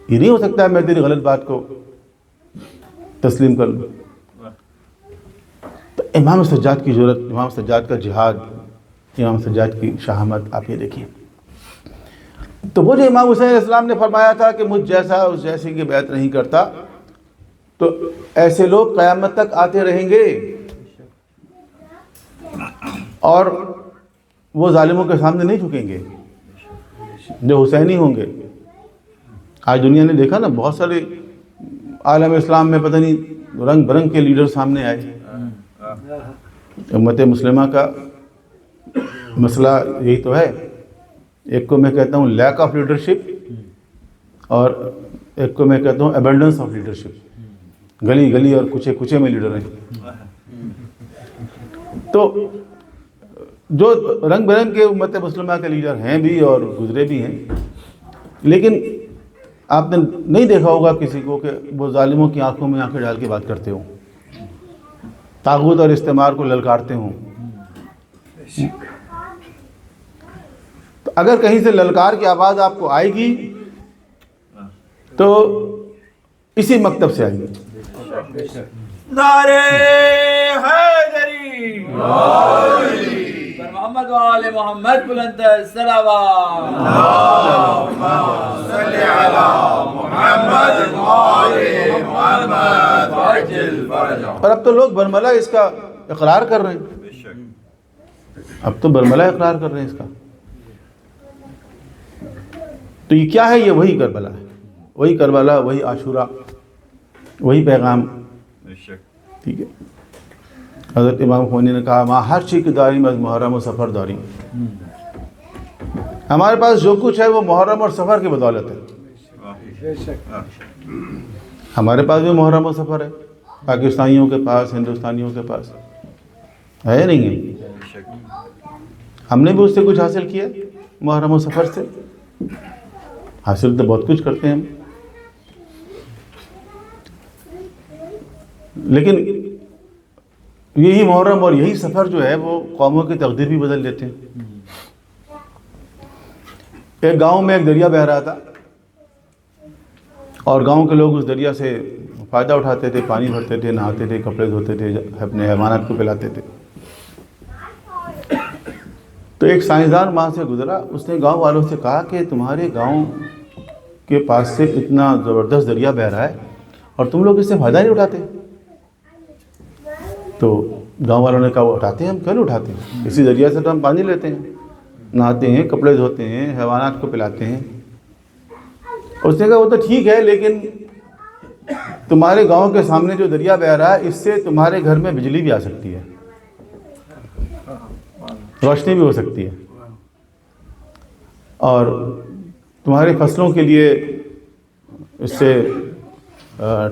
یہ نہیں ہو سکتا ہے میں تیری غلط بات کو تسلیم کر لوں. تو امام سجاد کی جرأت، امام سجاد کا جہاد، امام سجاد کی شہامت آپ یہ دیکھیں. تو وہ جو امام حسین علیہ السلام نے فرمایا تھا کہ مجھ جیسا اس جیسے کی بیعت نہیں کرتا، تو ایسے لوگ قیامت تک آتے رہیں گے اور وہ ظالموں کے سامنے نہیں جھکیں گے جو حسینی ہوں گے. آج دنیا نے دیکھا نا، بہت سارے عالم اسلام میں پتہ نہیں رنگ برنگ کے لیڈر سامنے آئے. امت مسلمہ کا مسئلہ یہی تو ہے. ایک کو میں کہتا ہوں لیک آف لیڈرشپ، اور ایک کو میں کہتا ہوں ایبنڈنس آف لیڈرشپ. گلی گلی اور کچے کچے میں لیڈر ہیں. تو جو رنگ برنگ کے امت مسلمہ کے لیڈر ہیں بھی اور گزرے بھی ہیں، لیکن آپ نے نہیں دیکھا ہوگا کسی کو کہ وہ ظالموں کی آنکھوں میں آنکھیں ڈال کے بات کرتے ہوں، طاغوت اور استعمار کو للکارتے ہوں. تو اگر کہیں سے للکار کی آواز آپ کو آئے گی تو اسی مکتب سے آئے گی. نعرے حیدری، محمد و آل محمد بلند صلوات. اللہم صلی علی محمد و آل محمد وعجل فرجہم. اور اب تو لوگ برملا اس کا اقرار کر رہے ہیں. اب تو برملا اقرار کر رہے ہیں اس کا. تو یہ کیا ہے؟ یہ وہی کربلا ہے، وہی کربلا، وہی عاشورہ، وہی پیغام. ٹھیک ہے. حضرت امام خمینی نے کہا ماں ہر چیز کی داری میں محرم و سفر داری. ہمارے پاس جو کچھ ہے وہ محرم اور سفر کی بدولت ہے. ہمارے پاس بھی محرم و سفر ہے، پاکستانیوں کے پاس، ہندوستانیوں کے پاس ہے نہیں ہے. ہم نے بھی اس سے کچھ حاصل کیا محرم و سفر سے. حاصل تو بہت کچھ کرتے ہیں ہم، لیکن یہی محرم اور یہی سفر جو ہے وہ قوموں کی تقدیر بھی بدل دیتے ہیں. ایک گاؤں میں ایک دریا بہہ رہا تھا اور گاؤں کے لوگ اس دریا سے فائدہ اٹھاتے تھے، پانی بھرتے تھے، نہاتے تھے، کپڑے دھوتے تھے، اپنے حیوانات کو پلاتے تھے. تو ایک سائنسدان وہاں سے گزرا. اس نے گاؤں والوں سے کہا کہ تمہارے گاؤں کے پاس سے اتنا زبردست دریا بہہ رہا ہے اور تم لوگ اس سے فائدہ نہیں اٹھاتے. تو گاؤں والوں نے کہا وہ اٹھاتے ہیں. ہم کیوں نہیں اٹھاتے ہیں؟ اسی ذریعہ سے تو ہم پانی لیتے ہیں, نہاتے ہیں, کپڑے دھوتے ہیں, حیوانات کو پلاتے ہیں. اس نے کہا وہ تو ٹھیک ہے, لیکن تمہارے گاؤں کے سامنے جو دریا بہہ رہا ہے اس سے تمہارے گھر میں بجلی بھی آ سکتی ہے, روشنی بھی ہو سکتی ہے, اور تمہارے فصلوں کے لیے اس سے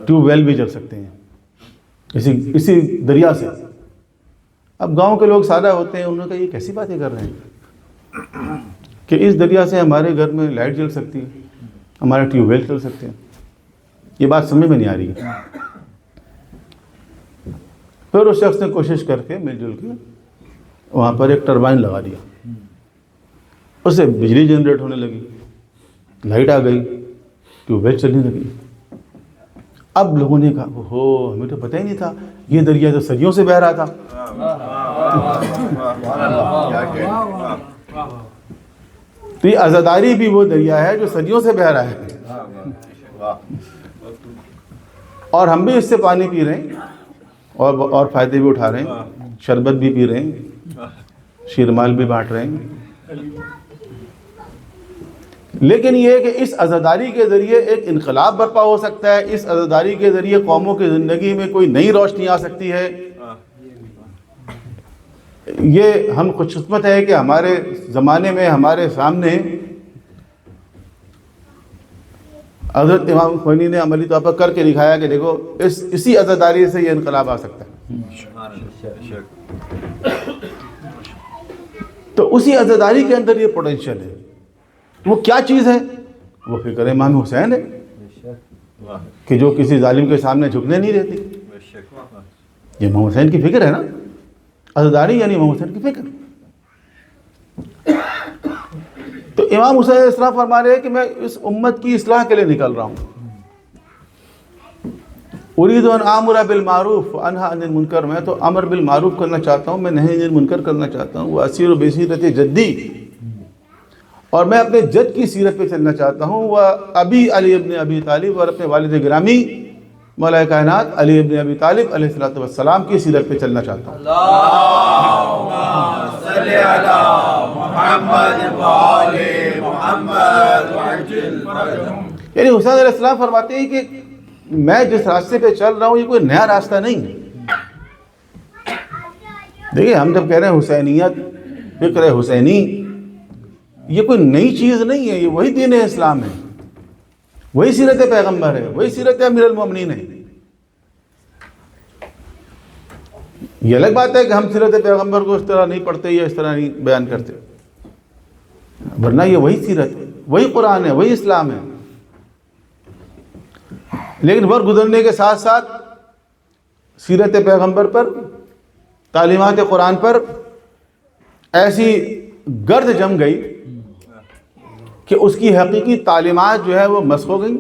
ٹیوب ویل بھی چل سکتے ہیں اسی دریا سے. اب گاؤں کے لوگ سادہ ہوتے ہیں, انہوں نے کہا یہ کیسی باتیں کر رہے ہیں کہ اس دریا سے ہمارے گھر میں لائٹ جل سکتی ہے, ہمارے ٹیوب ویل چل سکتے ہیں. یہ بات سمجھ میں نہیں آ رہی ہے. پھر اس شخص نے کوشش کر کے مل جل کے وہاں پر ایک ٹربائن لگا دیا, اس سے بجلی جنریٹ ہونے لگی, لائٹ آ گئی, ٹیوب ویل چلنے لگی. اب لوگوں نے کہا ہو ہمیں تو پتہ ہی نہیں تھا, یہ دریا تو صدیوں سے بہہ رہا تھا. تو یہ عزاداری بھی وہ دریا ہے جو صدیوں سے بہہ رہا ہے, اور ہم بھی اس سے پانی پی رہے ہیں اور فائدے بھی اٹھا رہے ہیں, شربت بھی پی رہے ہیں, شیرمال بھی بانٹ رہے ہیں. لیکن یہ ہے کہ اس عزاداری کے ذریعے ایک انقلاب برپا ہو سکتا ہے, اس عزاداری کے ذریعے قوموں کی زندگی میں کوئی نئی روشنی آ سکتی ہے. یہ ہم خوش قسمت ہے کہ ہمارے زمانے میں ہمارے سامنے حضرت امام خمینی نے عملی طور پر کر کے دکھایا کہ دیکھو اسی عزاداری سے یہ انقلاب آ سکتا ہے. تو اسی عزاداری کے اندر یہ پوٹینشیل ہے. وہ کیا چیز ہے؟ وہ فکر امام حسین ہے کہ جو کسی ظالم کے سامنے جھکنے نہیں دیتی. یہ امام حسین کی فکر ہے نا, عزاداری یعنی امام حسین کی فکر. تو امام حسین علیہ السلام فرما رہے ہیں کہ میں اس امت کی اصلاح کے لیے نکل رہا ہوں. اريد ان آمر بالمعروف وانہی عن المنکر, میں تو امر بالمعروف کرنا چاہتا ہوں, میں نہی عن المنکر کرنا چاہتا ہوں. واسیر بسیرت جدی, اور میں اپنے جد کی سیرت پہ چلنا چاہتا ہوں. وہ ابی علی ابن ابی طالب, اور اپنے والد گرامی مولا کائنات علی ابن ابی طالب علیہ الصلوۃ والسلام کی سیرت پہ چلنا چاہتا ہوں. اللہم صلی علی محمد و آل محمد وعجل فرجہم. یعنی حسین علیہ السلام فرماتے ہیں کہ میں جس راستے پہ چل رہا ہوں یہ کوئی نیا راستہ نہیں ہے. دیکھیے ہم جب کہہ رہے ہیں حسینیت, فکر حسینی, یہ کوئی نئی چیز نہیں ہے, یہ وہی دین اسلام ہے, وہی سیرت پیغمبر ہے, وہی سیرت امیر المومنین ہے. یہ الگ بات ہے کہ ہم سیرت پیغمبر کو اس طرح نہیں پڑھتے یا اس طرح نہیں بیان کرتے, ورنہ یہ وہی سیرت ہے, وہی قرآن ہے, وہی اسلام ہے. لیکن وقت گزرنے کے ساتھ ساتھ سیرت پیغمبر پر, تعلیمات قرآن پر ایسی گرد جم گئی کہ اس کی حقیقی تعلیمات جو ہے وہ مسخ ہو گئیں,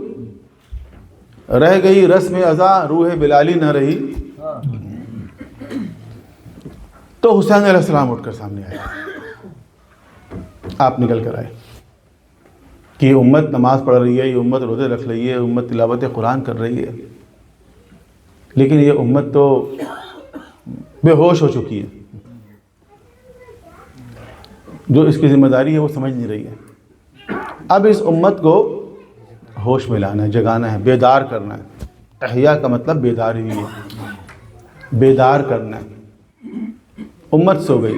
رہ گئی رسم ازاں, روح بلالی نہ رہی. تو حسین علیہ السلام اٹھ کر سامنے آئے, آپ نکل کر آئے کہ یہ امت نماز پڑھ رہی ہے, یہ امت روزے رکھ رہی ہے, امت تلاوت قرآن کر رہی ہے, لیکن یہ امت تو بے ہوش ہو چکی ہے. جو اس کی ذمہ داری ہے وہ سمجھ نہیں رہی ہے. اب اس امت کو ہوش میں لانا ہے, جگانا ہے, بیدار کرنا ہے. احیاء کا مطلب بیدار ہی ہے, بیدار کرنا ہے. امت سو گئی.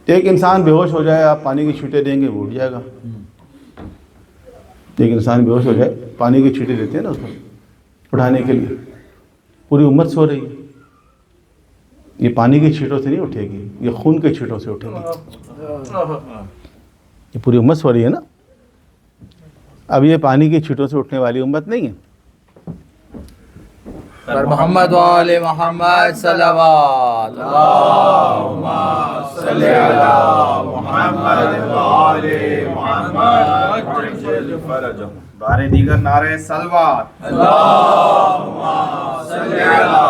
ایک انسان بے ہوش ہو جائے, آپ پانی کی چھینٹیں دیں گے وہ اٹھ جائے گا. ایک انسان بے ہوش ہو جائے, پانی کی چھینٹیں دیتے ہیں نا اس کو اٹھانے کے لیے, پوری امت سو رہی ہے. یہ پانی کی چھینٹوں سے نہیں اٹھے گی, یہ خون کے چھینٹوں سے اٹھے گی. یہ پوری امت سو رہی ہے نا. اب یہ پانی کی چھینٹوں سے اٹھنے والی امت نہیں ہے. پر محمد و آل محمد صلوات. اللہم صلی علی محمد و آل محمد وعجل فرجہم. بارے دیگر نعرے سلوات. اللہم صلی علی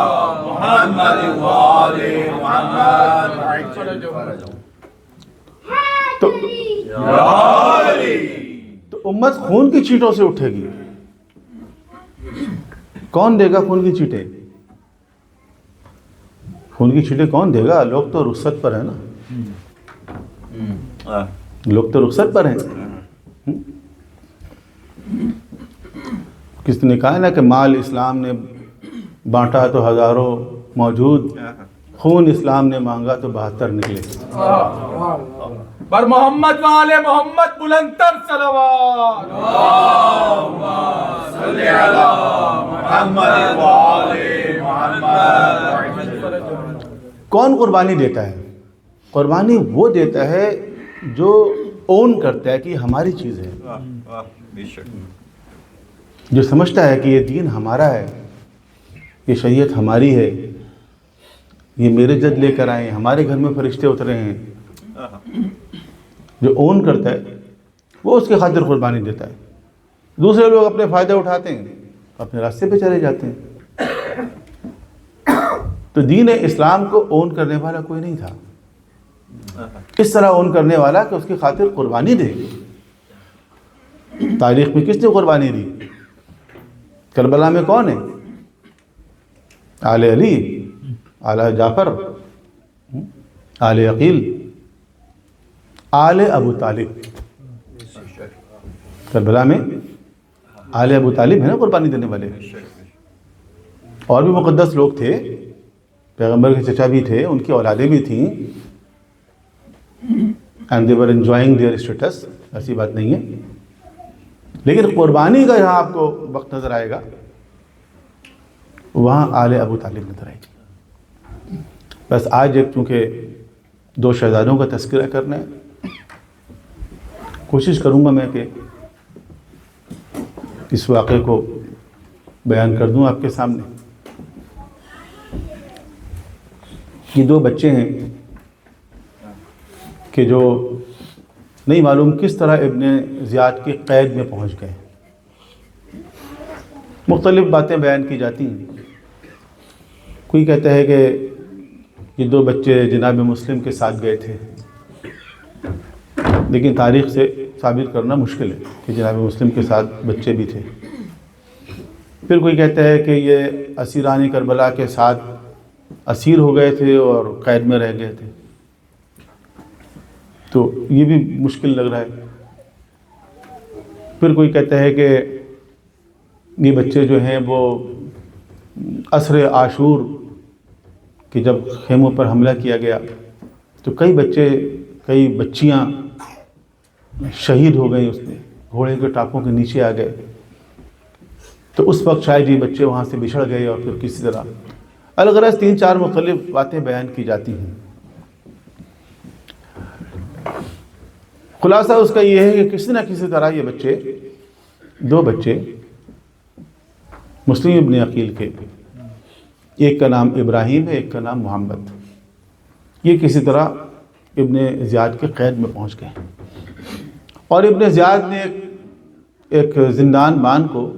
محمد و آل محمد وعجل فرجہم. تو امت خون کی چھینٹوں سے اٹھے گی. کون دے گا خون کی چھینٹیں؟ خون کی چھینٹیں کون دے گا؟ لوگ تو رخصت پر ہیں نا، لوگ تو رخصت پر ہیں. کس نے کہا نا کہ مال اسلام نے بانٹا تو ہزاروں موجود، خون اسلام نے مانگا تو 72 نکلے. پر محمد والے محمد بلندتر صلوات. صلی علی محمد وآل محمد. کون قربانی دیتا ہے؟ قربانی وہ دیتا ہے جو اون کرتا ہے کہ یہ ہماری چیز ہے، جو سمجھتا ہے کہ یہ دین ہمارا ہے، یہ شریعت ہماری ہے، یہ میرے جد لے کر آئے ہیں، ہمارے گھر میں فرشتے اترے ہیں. جو اون کرتا ہے وہ اس کی خاطر قربانی دیتا ہے. دوسرے لوگ اپنے فائدہ اٹھاتے ہیں، اپنے راستے پہ چلے جاتے ہیں. تو دین اسلام کو اون کرنے والا کوئی نہیں تھا. اس طرح اون کرنے والا کہ اس کی خاطر قربانی دے. تاریخ میں کس نے قربانی دی؟ کربلا میں کون ہے؟ آل علی، آل جعفر، آل عقیل، آل ابو طالب. کربلا میں آل ابو طالب ہے نا قربانی دینے والے. اور بھی مقدس لوگ تھے، پیغمبر کے چچا بھی تھے، ان کی اولادیں بھی تھیں. And they were enjoying their status, ایسی بات نہیں ہے. لیکن قربانی کا جہاں آپ کو وقت نظر آئے گا وہاں آل ابو طالب نظر آئے گی. بس آج ایک چونکہ 2 شہزادوں کا تذکرہ کرنا ہے، کوشش کروں گا میں کہ اس واقعے کو بیان کر دوں آپ کے سامنے. یہ 2 بچے ہیں کہ جو نہیں معلوم کس طرح ابن زیاد کی قید میں پہنچ گئے. مختلف باتیں بیان کی جاتی ہیں. کوئی کہتا ہے کہ یہ 2 بچے جناب مسلم کے ساتھ گئے تھے، لیکن تاریخ سے ثابت کرنا مشکل ہے کہ جناب مسلم کے ساتھ بچے بھی تھے. پھر کوئی کہتا ہے کہ یہ اسیران کربلا کے ساتھ اسیر ہو گئے تھے اور قید میں رہ گئے تھے. تو یہ بھی مشکل لگ رہا ہے. پھر کوئی کہتا ہے کہ یہ بچے جو ہیں وہ عصر عاشور کہ جب خیموں پر حملہ کیا گیا تو کئی بچیاں شہید ہو گئیں، اس میں گھوڑے کے ٹاپوں کے نیچے آ گئے. تو اس وقت شاید یہ بچے وہاں سے بچھڑ گئے اور پھر کسی طرح الغرض 3-4 مختلف باتیں بیان کی جاتی ہیں. خلاصہ اس کا یہ ہے کہ کسی نہ کسی طرح یہ بچے 2 بچے مسلم ابن عقیل کے، ایک کا نام ابراہیم ہے، ایک کا نام محمد، یہ کسی طرح ابن زیاد کے قید میں پہنچ گئے. اور ابن زیاد نے ایک زندان بان کو،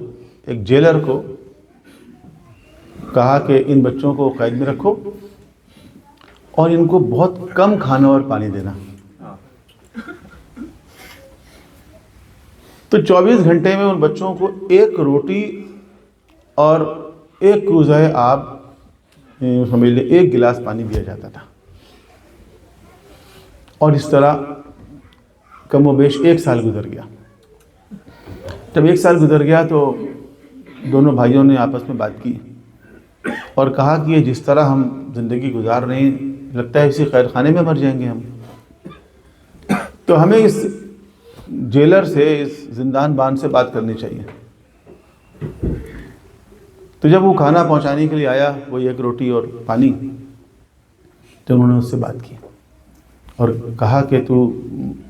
ایک جیلر کو کہا کہ ان بچوں کو قید میں رکھو اور ان کو بہت کم کھانا اور پانی دینا. تو 24 گھنٹے میں ان بچوں کو 1 روٹی اور 1 کوزہ آب، سمجھ لیں 1 گلاس پانی دیا جاتا تھا. اور اس طرح کم و بیش 1 سال گزر گیا. جب 1 سال گزر گیا تو دونوں بھائیوں نے آپس میں بات کی اور کہا کہ یہ جس طرح ہم زندگی گزار رہے ہیں لگتا ہے اسی قید خانے میں مر جائیں گے ہم. تو ہمیں اس جیلر سے، اس زندان بان سے بات کرنی چاہیے. تو جب وہ کھانا پہنچانے کے لیے آیا، وہ 1 روٹی اور پانی، تو انہوں نے اس سے بات کی اور کہا کہ تو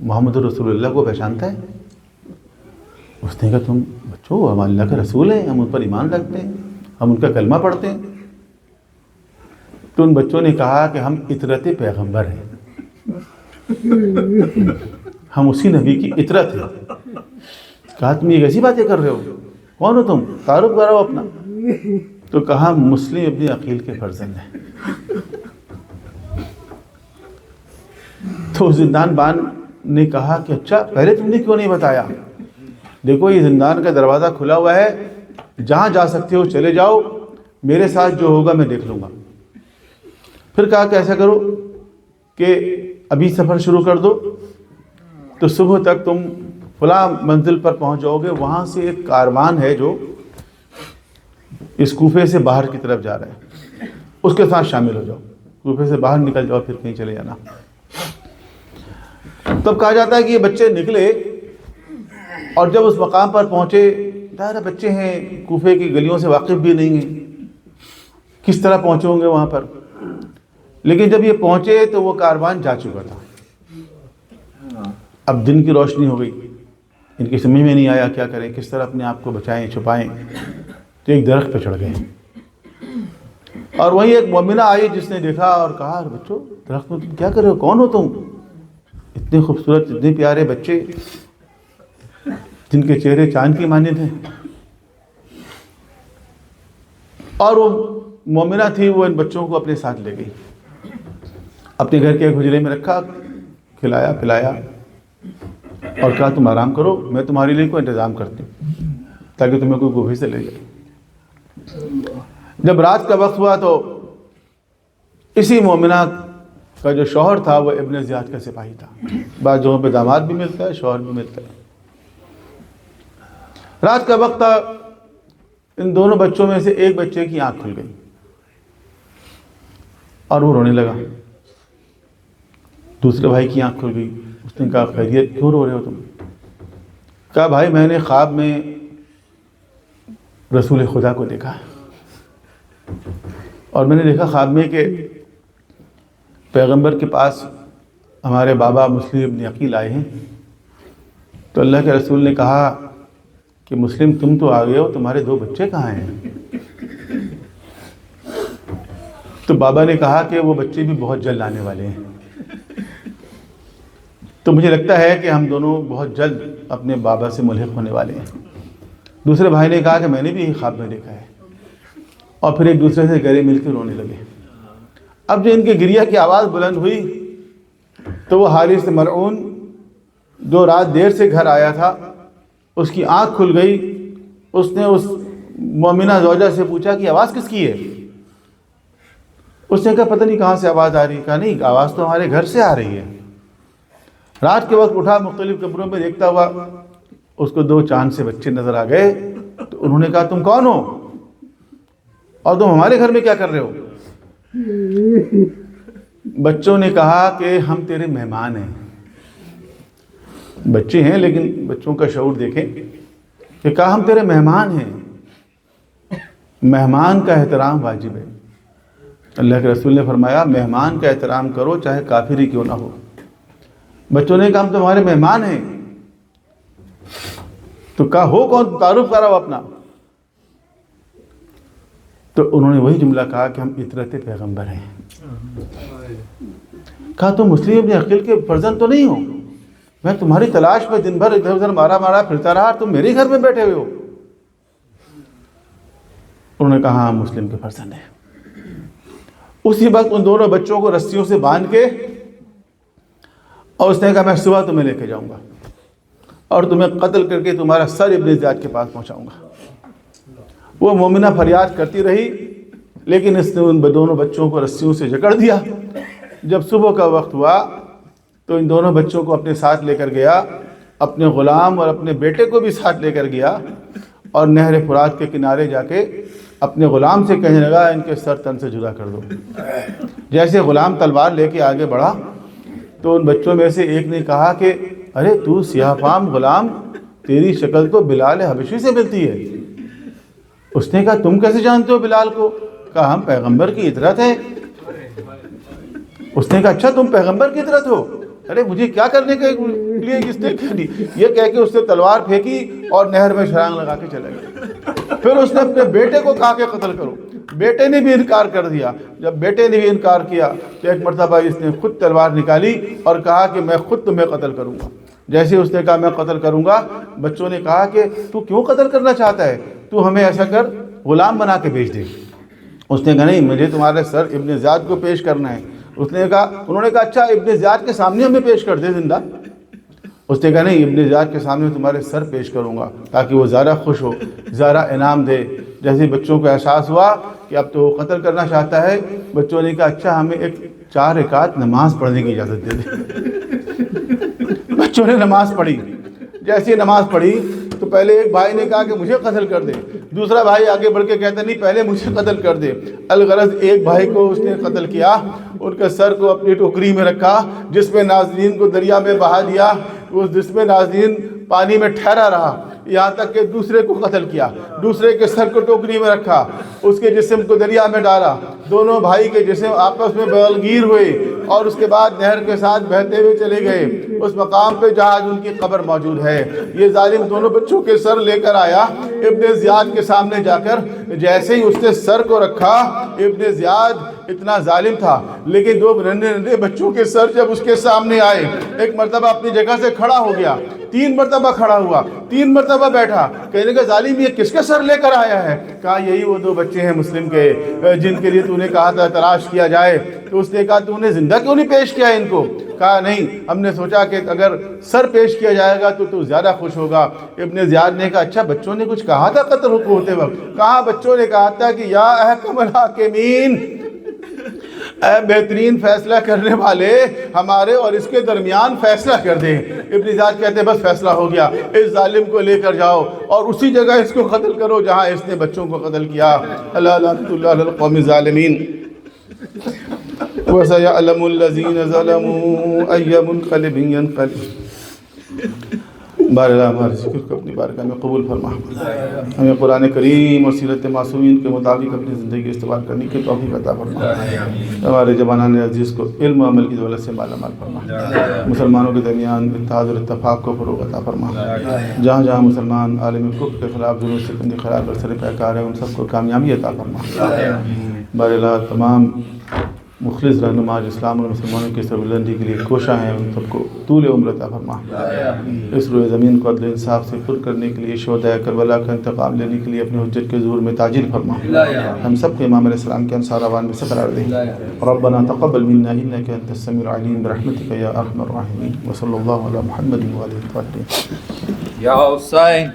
محمد رسول اللہ کو پہچانتا ہے؟ اس نے کہا تم بچوں ہم اللہ کے رسول ہیں، ہم ان پر ایمان رکھتے ہیں، ہم ان کا کلمہ پڑھتے ہیں. تو ان بچوں نے کہا کہ ہم اطرت پیغمبر ہیں، ہم اسی نبی کی اطرت ہیں. کہا تم یہ کیسی باتیں کر رہے ہو، کون ہو تم، تعارف کراؤ اپنا. تو کہا مسلم ابن عقیل کے فرزند ہیں. تو زندان بان نے کہا کہ اچھا پہلے تم نے کیوں نہیں بتایا، دیکھو یہ زندان کا دروازہ کھلا ہوا ہے، جہاں جا سکتے ہو چلے جاؤ، میرے ساتھ جو ہوگا میں دیکھ لوں گا. پھر کہا کہ ایسا کرو کہ ابھی سفر شروع کر دو، تو صبح تک تم فلاں منزل پر پہنچ جاؤ گے، وہاں سے ایک کاروان ہے جو اس کوفے سے باہر کی طرف جا رہا ہے، اس کے ساتھ شامل ہو جاؤ، کوفے سے باہر نکل جاؤ، پھر کہیں چلے جانا۔ تب کہا جاتا ہے کہ یہ بچے نکلے، اور جب اس مقام پر پہنچے، ظاہر بچے ہیں، کوفے کی گلیوں سے واقف بھی نہیں ہیں، کس طرح پہنچے ہوں گے وہاں پر، لیکن جب یہ پہنچے تو وہ کاروان جا چکا تھا۔ اب دن کی روشنی ہو گئی، ان کی سمجھ میں نہیں آیا کیا کریں، کس طرح اپنے آپ کو بچائیں چھپائیں، تو ایک درخت پہ چڑھ گئے، اور وہیں ایک مومنہ آئی جس نے دیکھا اور کہا بچوں درخت میں تم کیا کر رہے ہو، کون ہو تم؟ اتنے خوبصورت اتنے پیارے بچے جن کے چہرے چاند کی مانند ہیں، اور وہ مومنہ تھی، وہ ان بچوں کو اپنے ساتھ لے گئی، اپنے گھر کے ایک حجرے میں رکھا، کھلایا پلایا اور کہا تم آرام کرو، میں تمہارے لیے کوئی انتظام کرتی ہوں تاکہ تمہیں کوئی کوفے سے لے جائے۔ جب رات کا وقت ہوا تو اسی مومنہ کا جو شوہر تھا وہ ابن زیاد کا سپاہی تھا، بعض جگہوں پہ داماد بھی ملتا ہے، شوہر بھی ملتا ہے۔ رات کا وقت تھا، ان دونوں بچوں میں سے ایک بچے کی آنکھ کھل گئی اور وہ رونے لگا، دوسرے بھائی کی آنکھ کھل گئی، اس نے کہا خیریت کیوں رو رہے ہو تم؟ کہا بھائی میں نے خواب میں رسول خدا کو دیکھا، اور میں نے دیکھا خواب میں کہ پیغمبر کے پاس ہمارے بابا مسلم ابن عقیل آئے ہیں، تو اللہ کے رسول نے کہا کہ مسلم تم تو آ گئے ہو، تمہارے دو بچے کہاں ہیں؟ تو بابا نے کہا کہ وہ بچے بھی بہت جلد آنے والے ہیں، تو مجھے لگتا ہے کہ ہم دونوں بہت جلد اپنے بابا سے ملحق ہونے والے ہیں۔ دوسرے بھائی نے کہا کہ میں نے بھی خواب میں دیکھا ہے، اور پھر ایک دوسرے سے گلے مل کے رونے لگے۔ اب جو ان کے گریہ کی آواز بلند ہوئی تو وہ حارث ملعون جو رات دیر سے گھر آیا تھا، اس کی آنکھ کھل گئی، اس نے اس مومنہ زوجہ سے پوچھا کہ آواز کس کی ہے؟ اس نے کہا پتہ نہیں کہاں سے آواز آ رہی ہے۔ کہا نہیں، آواز تو ہمارے گھر سے آ رہی ہے۔ رات کے وقت اٹھا، مختلف کمروں میں دیکھتا ہوا، اس کو دو چاند سے بچے نظر آ گئے، تو انہوں نے کہا تم کون ہو اور تم ہمارے گھر میں کیا کر رہے ہو؟ بچوں نے کہا کہ ہم تیرے مہمان ہیں۔ بچے ہیں لیکن بچوں کا شعور دیکھیں کہ کہا ہم تیرے مہمان ہیں، مہمان کا احترام واجب ہے۔ اللہ کے رسول نے فرمایا مہمان کا احترام کرو چاہے کافر ہی کیوں نہ ہو۔ بچوں نے کہا ہم تمہارے مہمان ہیں، تو کہا ہو کون، تعارف کراؤ اپنا۔ تو انہوں نے وہی جملہ کہا کہ ہم اطرت پیغمبر ہیں۔ کہا تم مسلم ابن عقیل کے فرزند تو نہیں ہو؟ میں تمہاری تلاش میں دن بھر ادھر ادھر مارا مارا پھرتا رہا، تم میرے گھر میں بیٹھے ہوئے ہو۔ انہوں نے کہا ہاں مسلم کے فرزند ہیں۔ اسی وقت ان دونوں بچوں کو رسیوں سے باندھ کے، اور اس نے کہا میں صبح تمہیں لے کے جاؤں گا اور تمہیں قتل کر کے تمہارا سر ابن زیاد کے پاس پہنچاؤں گا۔ وہ مومنہ فریاد کرتی رہی، لیکن اس نے ان دونوں بچوں کو رسیوں سے جکڑ دیا۔ جب صبح کا وقت ہوا تو ان دونوں بچوں کو اپنے ساتھ لے کر گیا، اپنے غلام اور اپنے بیٹے کو بھی ساتھ لے کر گیا، اور نہر فرات کے کنارے جا کے اپنے غلام سے کہنے لگا ان کے سر تن سے جدا کر دو۔ جیسے غلام تلوار لے کے آگے بڑھا تو ان بچوں میں سے ایک نے کہا کہ ارے تو سیاہ فام غلام، تیری شکل تو بلال حبشی سے ملتی ہے۔ اس نے کہا تم کیسے جانتے ہو بلال کو؟ کہا ہم پیغمبر کی اطرت ہیں۔ اس نے کہا اچھا تم پیغمبر کی اطرت ہو؟ ارے مجھے کیا کرنے کے لیے کس نے یہ کہہ کے اس نے تلوار پھینکی اور نہر میں چھلانگ لگا کے چلے گئے۔ پھر اس نے اپنے بیٹے کو کہا کہ قتل کرو، بیٹے نے بھی انکار کر دیا۔ جب بیٹے نے بھی انکار کیا تو ایک مرتبہ اس نے خود تلوار نکالی اور کہا کہ میں خود تمہیں قتل کروں گا۔ جیسے اس نے کہا میں قتل کروں گا، بچوں نے کہا کہ تو کیوں قتل کرنا چاہتا ہے، تو ہمیں ایسا کر غلام بنا کے بیچ دے۔ اس نے کہا نہیں، مجھے تمہارے سر ابن زیاد کو پیش کرنا ہے۔ انہوں نے کہا اچھا ابن زیاد کے سامنے ہمیں پیش کر دے زندہ۔ اس نے کہا نہیں، ابن زیاد کے سامنے تمہارے سر پیش کروں گا تاکہ وہ زیادہ خوش ہو، زیادہ انعام دے جیسے بچوں کو احساس ہوا کہ اب تو وہ قتل کرنا چاہتا ہے، بچوں نے کہا اچھا ہمیں ایک 4 رکعت نماز پڑھنے کی اجازت دے دے۔ بچوں نے نماز پڑھی، جیسے نماز پڑھی تو پہلے ایک بھائی نے کہا کہ مجھے قتل کر دے، دوسرا بھائی آگے بڑھ کے کہتا نہیں پہلے مجھے قتل کر دے۔ الغرض ایک بھائی کو اس نے قتل کیا، ان کے سر کو اپنی ٹوکری میں رکھا جس میں ناظرین کو دریا میں بہا دیا، جس میں ناظرین پانی میں ٹھہرا رہا، یہاں تک کہ دوسرے کو قتل کیا، دوسرے کے سر کو ٹوکری میں رکھا، اس کے جسم کو دریا میں ڈالا، دونوں بھائی کے جسم آپس میں بغلگیر ہوئے اور اس کے بعد نہر کے ساتھ بہتے ہوئے چلے گئے اس مقام پہ جہاں ان کی قبر موجود ہے۔ یہ ظالم دونوں بچوں کے سر لے کر آیا ابن زیاد کے سامنے جا کر، جیسے ہی اس نے سر کو رکھا، ابن زیاد اتنا ظالم تھا لیکن 2 ننھے بچوں کے سر جب اس کے سامنے آئے، ایک مرتبہ اپنی جگہ سے کھڑا ہو گیا، 3 مرتبہ کھڑا ہوا، 3 مرتبہ بیٹھا، کہنے کا ظالم یہ کس کے سر لے کر آیا ہے؟ کہا یہی وہ 2 بچے ہیں مسلم کے جن کے لیے تو نے کہا تھا تلاش کیا جائے۔ تو اس نے کہا تو نے زندہ کیوں نہیں پیش کیا ان کو؟ کہا نہیں، ہم نے سوچا کہ اگر سر پیش کیا جائے گا تو زیادہ خوش ہوگا۔ ابن زیاد نے کہا اچھا بچوں نے کچھ کہا تھا قتل ہوتے وقت؟ کہا بچوں نے کہا تھا کہ یا احکم الحاکمین، اے بہترین فیصلہ کرنے والے، ہمارے اور اس کے درمیان فیصلہ کر دے۔ ابن زیاد کہتے بس فیصلہ ہو گیا، اس ظالم کو لے کر جاؤ اور اسی جگہ اس کو قتل کرو جہاں اس نے بچوں کو قتل کیا۔ اللہ لعنت اللہ علی القوم الظالمین۔ وَسَيَعْلَمُ الَّذِينَ ظَلَمُوا أَيَّ مُنْقَلِبٍ يَنْقَلِبُ۔ بار اللہ ہمارے ذکر کو اپنی بارگاہ میں قبول فرما، ہمیں قرآن کریم اور سیرت معصومین کے مطابق اپنی زندگی استعمال کرنے کی توفیق عطا فرما، ہمارے جوانان عزیز کو علم و عمل کی دولت سے مالا مال فرما، مسلمانوں کے درمیان اتحاد اور اتفاق کو فروغ عطا فرما، جہاں جہاں مسلمان عالم کفر کے خلاف ظلم ستم کے خلاف اور سر پیکار ہیں ان سب کو کامیابی عطا فرما۔ بار اللہ تمام مخلص رہنما جو اسلام اور مسلمانوں کی سربلندی کے لیے کوشاں ہیں ان سب کو طول عمر عطا فرما، اس روئے زمین کو عدل انصاف سے پر کرنے کے لیے شہداء کربلا کا انتقام لینے کے لیے اپنے حجت کے ظہور میں تاجیل فرما، ہم سب کو امام علیہ السلام کے انصار اوان میں سے قرار دے۔ ربنا تقبل منا انك انت السميع العليم برحمتك يا ارحم الراحمين، وصلی اللہ علی محمد وآلہ الطاہرین۔ یا حسین